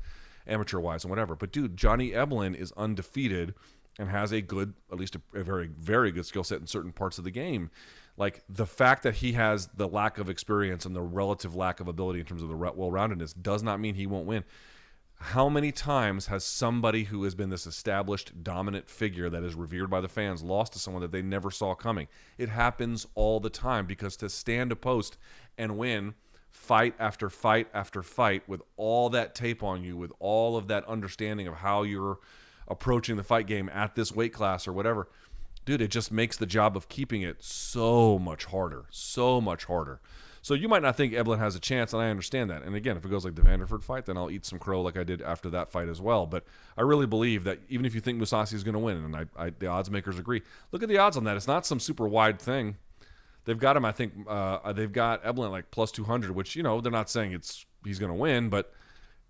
amateur-wise and whatever. But, dude, Johnny Eblen is undefeated and has a good, at least a very, very good skill set in certain parts of the game. Like, the fact that he has the lack of experience and the relative lack of ability in terms of the well-roundedness does not mean he won't win. How many times has somebody who has been this established, dominant figure that is revered by the fans lost to someone that they never saw coming? It happens all the time, because to stand a post and win fight after fight after fight with all that tape on you, with all of that understanding of how you're approaching the fight game at this weight class or whatever, dude, it just makes the job of keeping it so much harder, so much harder. So you might not think Eblen has a chance, and I understand that. And again, if it goes like the Vanderford fight, then I'll eat some crow like I did after that fight as well. But I really believe that even if you think Mousasi is going to win, and the odds makers agree, look at the odds on that. It's not some super wide thing. They've got him, I think, they've got Eblen like plus 200, which, you know, they're not saying he's going to win, but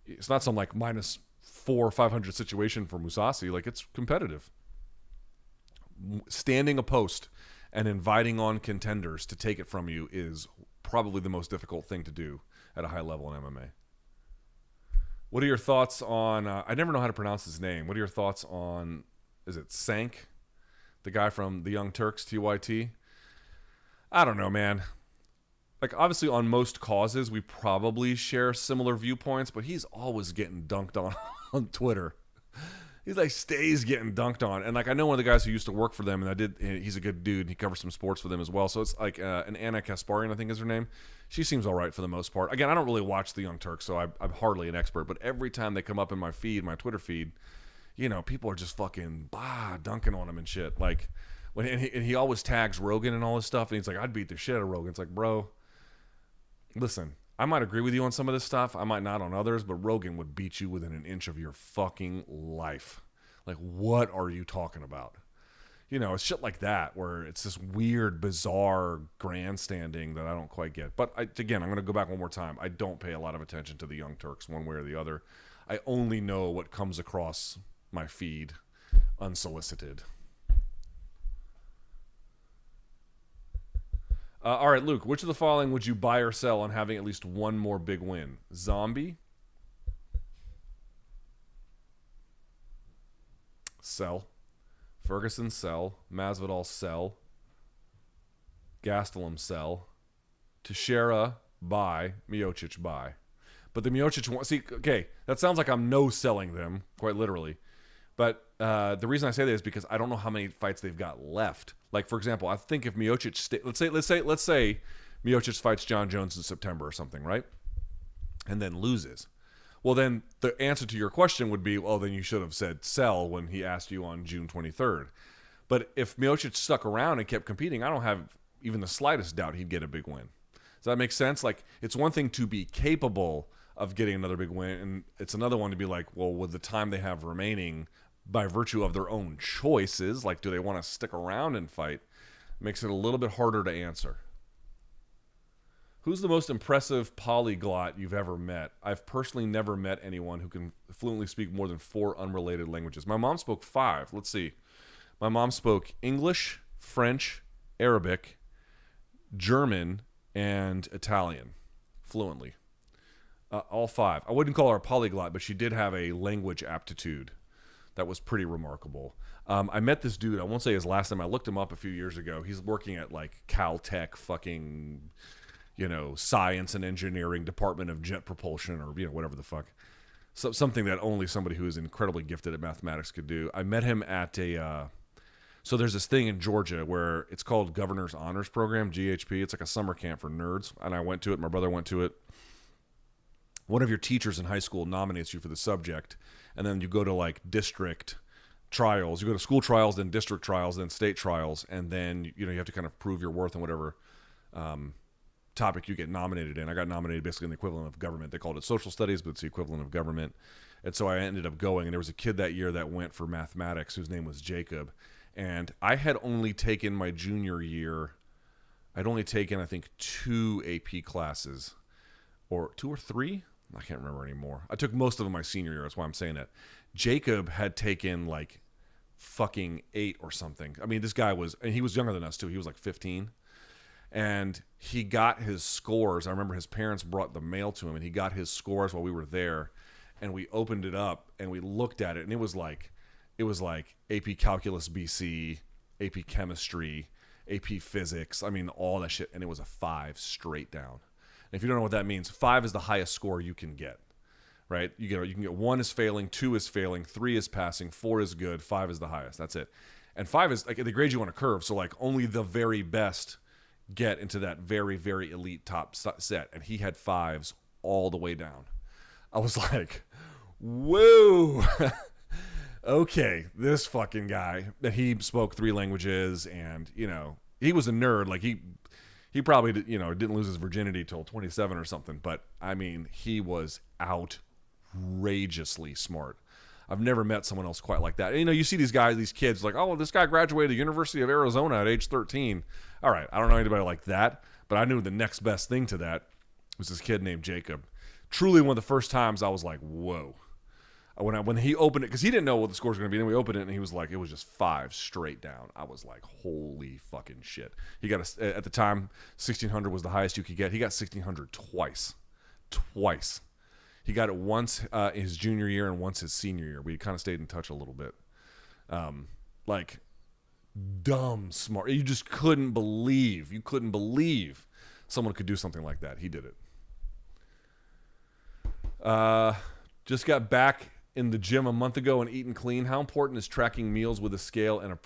it's not some like minus 400 or 500 situation for Mousasi. Like, it's competitive. Standing a post and inviting on contenders to take it from you is probably the most difficult thing to do at a high level in MMA. What are your thoughts on, I never know how to pronounce his name. What are your thoughts on, is it Sank? The guy from the Young Turks, TYT? I don't know, man. Like, obviously on most causes, we probably share similar viewpoints, but he's always getting dunked on Twitter. He's like stays getting dunked on. And like, I know one of the guys who used to work for them, and he's a good dude. He covers some sports for them as well. So it's like an Anna Kasparian, I think is her name. She seems all right for the most part. Again, I don't really watch the Young Turks, so I'm hardly an expert. But every time they come up in my feed, my Twitter feed, you know, people are just fucking dunking on him and shit. Like, and he always tags Rogan and all this stuff. And he's like, I'd beat the shit out of Rogan. It's like, bro, listen, I might agree with you on some of this stuff. I might not on others, but Rogan would beat you within an inch of your fucking life. Like, what are you talking about? You know, it's shit like that where it's this weird, bizarre grandstanding that I don't quite get. But again, I'm going to go back one more time. I don't pay a lot of attention to the Young Turks one way or the other. I only know what comes across my feed unsolicited. All right, Luke, which of the following would you buy or sell on having at least one more big win? Zombie? Sell. Ferguson, sell. Masvidal, sell. Gastelum, sell. Teixeira, buy. Miocic, buy. But the Miocic one, see, okay, that sounds like I'm no-selling them, quite literally. But the reason I say that is because I don't know how many fights they've got left. Like, for example, I think if Miocic let's say Miocic fights John Jones in September or something, right? And then loses. Well, then the answer to your question would be, well, then you should have said sell when he asked you on June 23rd. But if Miocic stuck around and kept competing, I don't have even the slightest doubt he'd get a big win. Does that make sense? Like, it's one thing to be capable of getting another big win, and it's another one to be like, well, with the time they have remaining, by virtue of their own choices, like, do they want to stick around and fight? Makes it a little bit harder to answer. Who's the most impressive polyglot you've ever met? I've personally never met anyone who can fluently speak more than 4 unrelated languages. My mom spoke 5. Let's see. My mom spoke English, French, Arabic, German, and Italian fluently. All 5. I wouldn't call her a polyglot, but she did have a language aptitude that was pretty remarkable. I met this dude. I won't say his last name. I looked him up a few years ago. He's working at like Caltech fucking, you know, science and engineering department of jet propulsion or, you know, whatever the fuck. So, something that only somebody who is incredibly gifted at mathematics could do. I met him at so there's this thing in Georgia where it's called Governor's Honors Program, GHP. It's like a summer camp for nerds. And I went to it. My brother went to it. One of your teachers in high school nominates you for the subject, and then you go to like district trials. You go to school trials, then district trials, then state trials, and then, you know, you have to kind of prove your worth and whatever. topic you get nominated in. I got nominated basically in the equivalent of government. They called it social studies, but it's the equivalent of government. And so I ended up going, and there was a kid that year that went for mathematics whose name was Jacob. And I had only taken my junior year, I'd only taken, I think, 2 AP classes, or 2 or 3. I can't remember anymore. I took most of them my senior year. That's why I'm saying it. Jacob had taken like fucking 8 or something. I mean, this guy was, and he was younger than us too. He was like 15. And he got his scores. I remember his parents brought the mail to him, and he got his scores while we were there. And we opened it up, and we looked at it, and it was like AP Calculus BC, AP Chemistry, AP Physics. I mean, all that shit. And it was a 5 straight down. And if you don't know what that means, 5 is the highest score you can get, right? You can get 1 is failing, 2 is failing, 3 is passing, 4 is good, 5 is the highest. That's it. And 5 is like they grade you on a curve, so like only the very best get into that very, very elite top set. And he had 5s all the way down. I was like, whoa. Okay, this fucking guy. And he spoke 3 languages, and, you know, he was a nerd. Like, he probably, you know, didn't lose his virginity till 27 or something. But, I mean, he was outrageously smart. I've never met someone else quite like that. And, you know, you see these guys, these kids, like, oh, this guy graduated the University of Arizona at age 13. All right, I don't know anybody like that, but I knew the next best thing to that was this kid named Jacob. Truly one of the first times I was like, whoa. When he opened it, because he didn't know what the score was going to be, then we opened it, and he was like, it was just 5 straight down. I was like, holy fucking shit. He got, at the time, 1,600 was the highest you could get. He got 1,600 twice. He got it once his junior year and once his senior year. We kind of stayed in touch a little bit. Like, dumb smart. You just couldn't believe. You couldn't believe someone could do something like that. He did it. Just got back in the gym a month ago and eating clean. How important is tracking meals with a scale and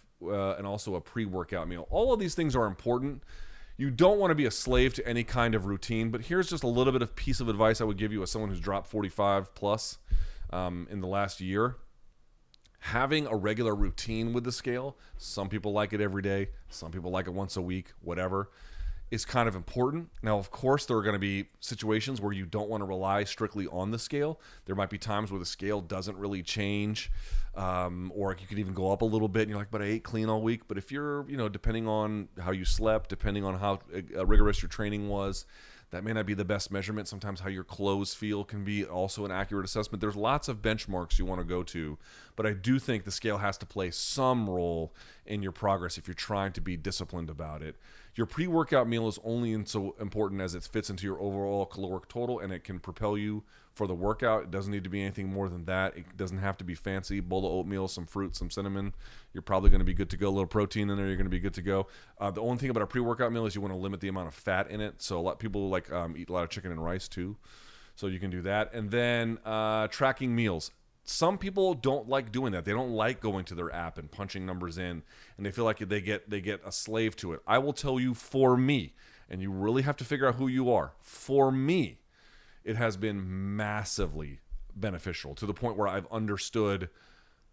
also a pre-workout meal? All of these things are important. You don't want to be a slave to any kind of routine, but here's just a little bit of piece of advice I would give you as someone who's dropped 45 plus in the last year. Having a regular routine with the scale, some people like it every day, some people like it once a week, whatever, is kind of important. Now, of course, there are going to be situations where you don't want to rely strictly on the scale. There might be times where the scale doesn't really change, or you could even go up a little bit, and you're like, but I ate clean all week. But if you're, you know, depending on how you slept, depending on how rigorous your training was, that may not be the best measurement. Sometimes how your clothes feel can be also an accurate assessment. There's lots of benchmarks you want to go to, but I do think the scale has to play some role in your progress if you're trying to be disciplined about it. Your pre-workout meal is only so important as it fits into your overall caloric total, and it can propel you for the workout. It doesn't need to be anything more than that. It doesn't have to be fancy. Bowl of oatmeal, some fruit, some cinnamon. You're probably going to be good to go. A little protein in there, you're going to be good to go. The only thing about a pre-workout meal is you want to limit the amount of fat in it. So a lot of people like eat a lot of chicken and rice too. So you can do that. And then tracking meals. Some people don't like doing that. They don't like going to their app and punching numbers in, and they feel like they get a slave to it. I will tell you, for me, and you really have to figure out who you are. For me, it has been massively beneficial to the point where I've understood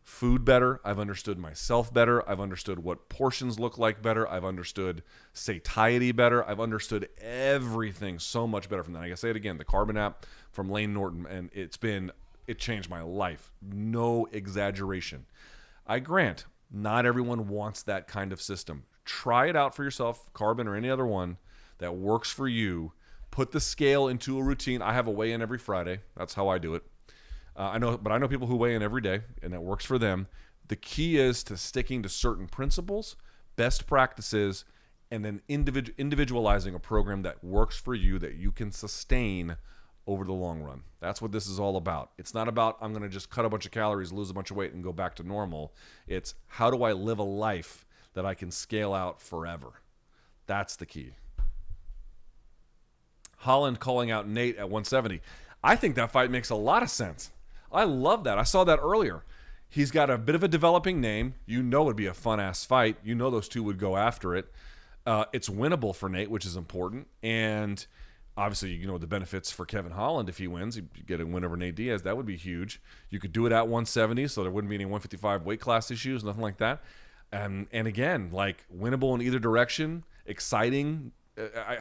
food better. I've understood myself better. I've understood what portions look like better. I've understood satiety better. I've understood everything so much better from that. I can say it again, the Carbon app from Lane Norton, and it changed my life. No exaggeration. I grant, not everyone wants that kind of system. Try it out for yourself, Carbon or any other one that works for you. Put the scale into a routine. I have a weigh-in every Friday. That's how I do it. I know people who weigh in every day, and that works for them. The key is to sticking to certain principles, best practices, and then individualizing a program that works for you that you can sustain over the long run. That's what this is all about. It's not about I'm going to just cut a bunch of calories, lose a bunch of weight, and go back to normal. It's how do I live a life that I can scale out forever? That's the key. Holland calling out Nate at 170. I think that fight makes a lot of sense. I love that. I saw that earlier. He's got a bit of a developing name. You know it'd be a fun-ass fight. You know those two would go after it. It's winnable for Nate, which is important. And obviously, you know the benefits for Kevin Holland if he wins. You get a win over Nate Diaz. That would be huge. You could do it at 170, so there wouldn't be any 155 weight class issues, nothing like that. And again, like winnable in either direction, exciting.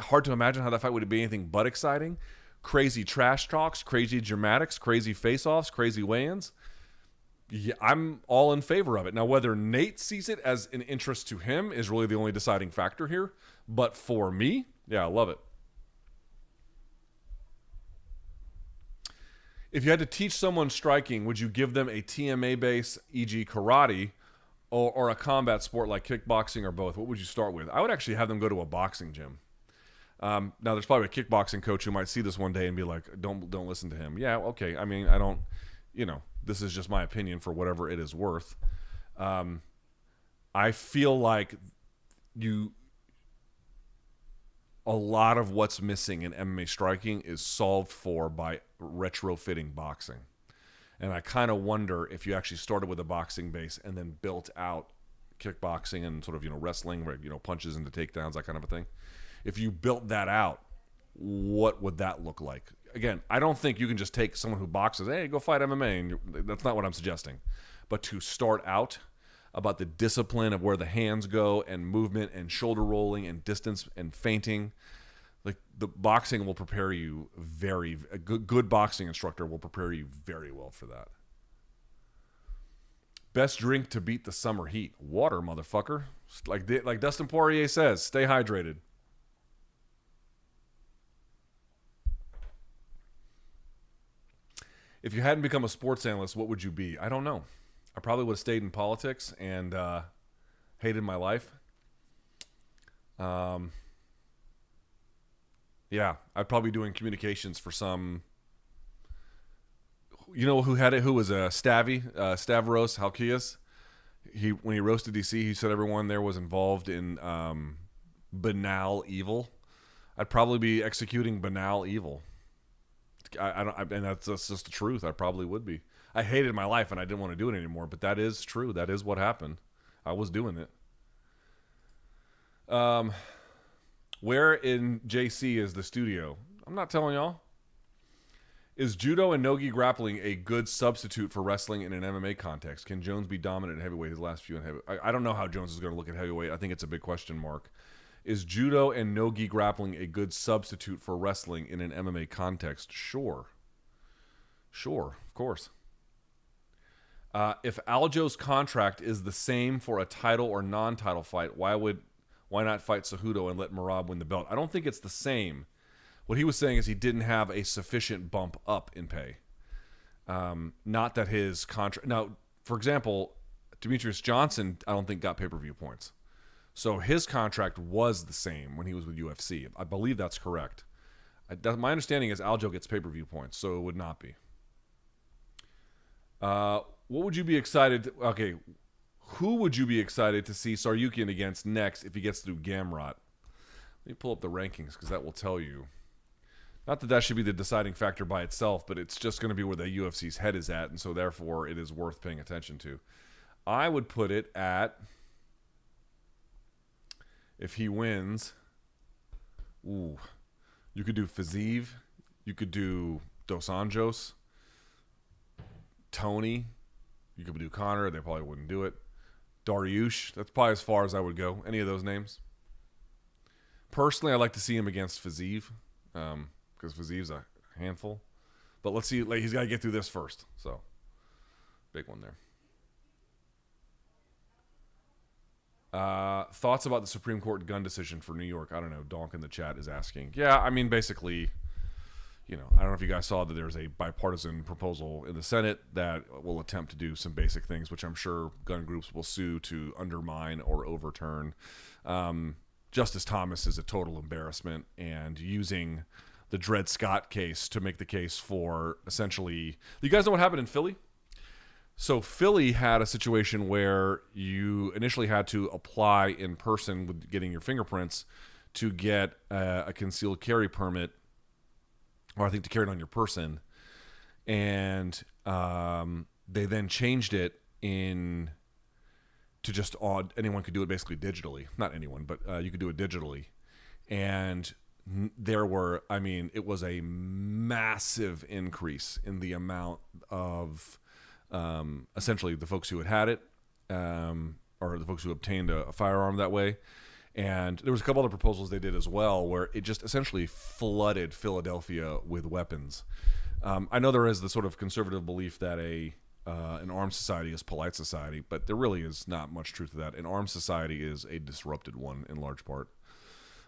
hard to imagine how that fight would be anything but exciting. Crazy trash talks, crazy dramatics, crazy face-offs, crazy weigh-ins. Yeah, I'm all in favor of it. Now, whether Nate sees it as an interest to him is really the only deciding factor here. But for me, yeah, I love it. If you had to teach someone striking, would you give them a TMA base, e.g. karate, or a combat sport like kickboxing, or both? What would you start with? I would actually have them go to a boxing gym. Now, there's probably a kickboxing coach who might see this one day and be like, don't listen to him. Yeah, okay. I mean, I don't, this is just my opinion for whatever it is worth. I feel like a lot of what's missing in MMA striking is solved for by retrofitting boxing. And I kind of wonder if you actually started with a boxing base and then built out kickboxing and sort of, wrestling, where, punches into takedowns, that kind of a thing. If you built that out, what would that look like? Again, I don't think you can just take someone who boxes, hey, go fight MMA. And that's not what I'm suggesting. But to start out about the discipline of where the hands go and movement and shoulder rolling and distance and feinting, like the boxing will prepare you a good boxing instructor will prepare you very well for that. Best drink to beat the summer heat: water, motherfucker. Like Dustin Poirier says, stay hydrated. If you hadn't become a sports analyst, what would you be? I don't know. I probably would have stayed in politics and hated my life. Yeah, I'd probably be doing communications for some. Who had it? Who was Stavros Halkias? When he roasted DC, he said everyone there was involved in banal evil. I'd probably be executing banal evil. And that's just the truth. I probably would be. I hated my life and I didn't want to do it anymore, but that is true. That is what happened. I was doing it. Where in JC is the studio? I'm not telling y'all. Is judo and nogi grappling a good substitute for wrestling in an MMA context? Can Jones be dominant at heavyweight his last few in heavyweight? I don't know how Jones is going to look at heavyweight. I think it's a big question mark. Is judo and nogi grappling a good substitute for wrestling in an MMA context? Sure, of course. If Aljo's contract is the same for a title or non-title fight, why not fight Cejudo and let Merab win the belt? I don't think it's the same. What he was saying is he didn't have a sufficient bump up in pay. Not that his contract... Now, for example, Demetrius Johnson, I don't think got pay-per-view points. So his contract was the same when he was with UFC. I believe that's correct. My understanding is Aljo gets pay-per-view points, so it would not be. What would you be excited... Okay, who would you be excited to see Tsarukyan against next if he gets through Gamrot? Let me pull up the rankings because that will tell you. Not that should be the deciding factor by itself, but it's just going to be where the UFC's head is at, and so therefore it is worth paying attention to. I would put it at... If he wins, you could do Fiziev, you could do Dos Anjos, Tony, you could do Connor. They probably wouldn't do it. Dariush, that's probably as far as I would go. Any of those names. Personally, I'd like to see him against Fiziev, because Fiziev's a handful. But let's see, he's got to get through this first. So, big one there. Thoughts about the Supreme Court gun decision for New York? I don't know. Donk in the chat is asking. Yeah, I mean, basically, I don't know if you guys saw that there's a bipartisan proposal in the Senate that will attempt to do some basic things, which I'm sure gun groups will sue to undermine or overturn. Justice Thomas is a total embarrassment, and using the Dred Scott case to make the case for essentially... You guys know what happened in Philly? So Philly had a situation where you initially had to apply in person with getting your fingerprints to get a concealed carry permit, or I think to carry it on your person. And they then changed it to just anyone could do it basically digitally. Not anyone, but you could do it digitally. And it was a massive increase in the amount of... essentially the folks who had it, or the folks who obtained a firearm that way. And there was a couple other proposals they did as well, where it just essentially flooded Philadelphia with weapons. I know there is the sort of conservative belief that an armed society is polite society, but there really is not much truth to that. An armed society is a disrupted one in large part.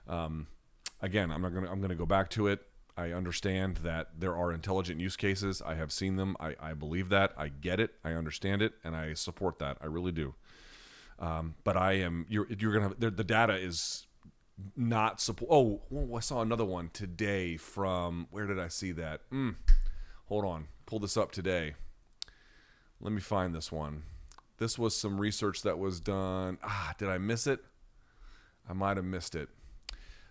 Again, I'm gonna go back to it. I understand that there are intelligent use cases. I have seen them. I believe that. I get it. I understand it, and I support that. I really do. But you're gonna have, the data is not support. Oh, I saw another one today from, where did I see that? Hold on, pull this up today. Let me find this one. This was some research that was done. Did I miss it? I might have missed it.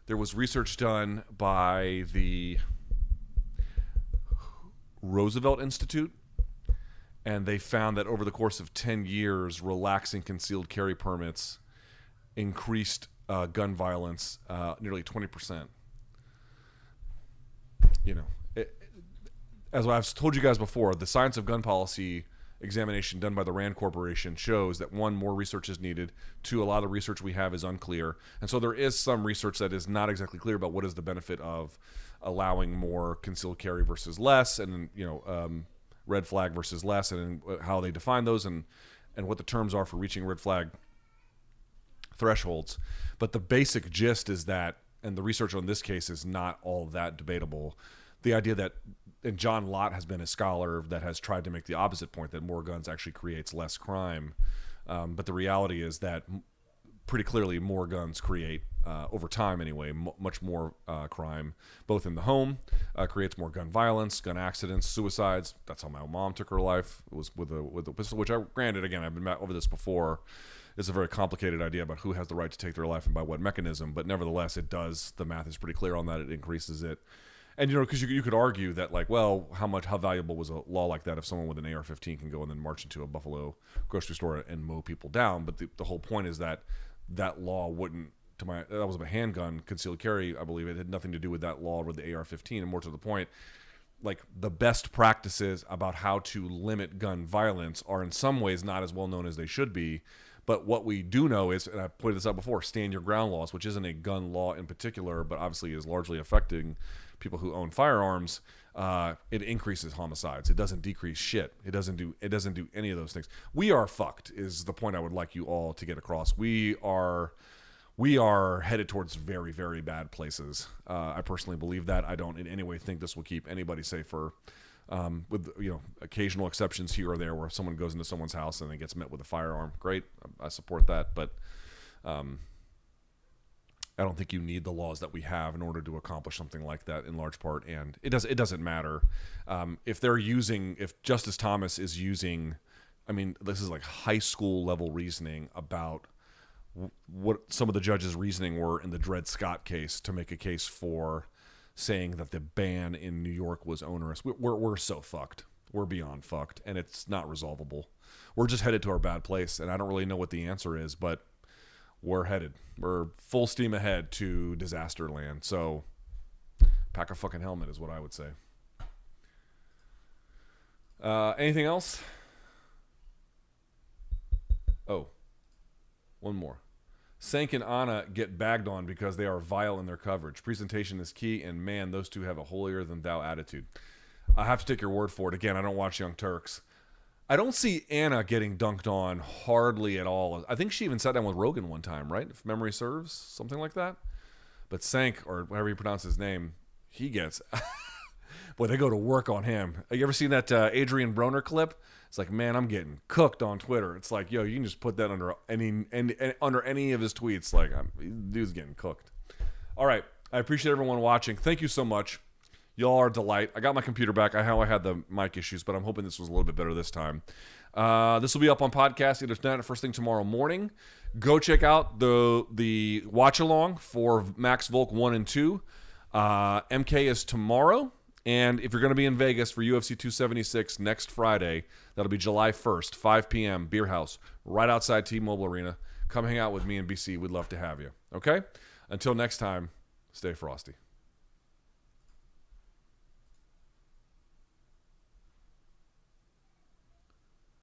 There was research done by the Roosevelt Institute, and they found that over the course of 10 years, relaxing concealed carry permits increased gun violence nearly 20%. As I've told you guys before, the science of gun policy examination done by the Rand Corporation shows that, one, more research is needed. Two, a lot of the research we have is unclear. And so there is some research that is not exactly clear about what is the benefit of allowing more concealed carry versus less, and red flag versus less, and how they define those, and what the terms are for reaching red flag thresholds. But the basic gist is that, and the research on this case is not all that debatable, the idea that, and John Lott has been a scholar that has tried to make the opposite point, that more guns actually creates less crime. But the reality is that pretty clearly more guns create, over time anyway, much more crime, both in the home, creates more gun violence, gun accidents, suicides. That's how my mom took her life. It was with a pistol, which, granted, again, I've been over this before. It's a very complicated idea about who has the right to take their life and by what mechanism. But nevertheless, it does. The math is pretty clear on that. It increases it. And, because you could argue that, like, well, how valuable was a law like that if someone with an AR-15 can go and then march into a Buffalo grocery store and mow people down? But the whole point is that law wouldn't, that was a handgun concealed carry, I believe. It had nothing to do with that law with the AR-15. And more to the point, like, the best practices about how to limit gun violence are in some ways not as well known as they should be. But what we do know is, and I pointed this out before, stand your ground laws, which isn't a gun law in particular, but obviously is largely affecting people who own firearms. It increases homicides. It doesn't decrease shit. It doesn't do any of those things. We are fucked is the point I would like you all to get across. We are headed towards very, very bad places. I personally believe that. I don't in any way think this will keep anybody safer. With occasional exceptions here or there where someone goes into someone's house and then gets met with a firearm. Great, I support that, but I don't think you need the laws that we have in order to accomplish something like that in large part. And it doesn't matter if Justice Thomas is using, this is like high school level reasoning about what some of the judges' reasoning were in the Dred Scott case to make a case for saying that the ban in New York was onerous. We're so fucked. We're beyond fucked, and it's not resolvable. We're just headed to our bad place, and I don't really know what the answer is, but we're headed. We're full steam ahead to disaster land. So pack a fucking helmet is what I would say. Anything else? Oh, one more. Sank and Anna get bagged on because they are vile in their coverage. Presentation is key, and man, those two have a holier-than-thou attitude. I have to take your word for it. Again, I don't watch Young Turks. I don't see Anna getting dunked on hardly at all. I think she even sat down with Rogan one time, right? If memory serves, something like that. But Sank, or whatever you pronounce his name, he gets... Boy, they go to work on him. Have you ever seen that Adrian Broner clip? It's like, man, I'm getting cooked on Twitter. It's like, yo, you can just put that under any of his tweets. Like, dude's getting cooked. All right. I appreciate everyone watching. Thank you so much. Y'all are a delight. I got my computer back. I had the mic issues, but I'm hoping this was a little bit better this time. This will be up on podcast either tonight or first thing tomorrow morning. Go check out the watch along for Max-Volk 1 and 2. MK is tomorrow. And if you're going to be in Vegas for UFC 276 next Friday, that'll be July 1st, 5 p.m., Beer House, right outside T-Mobile Arena. Come hang out with me and BC. We'd love to have you. Okay? Until next time, stay frosty.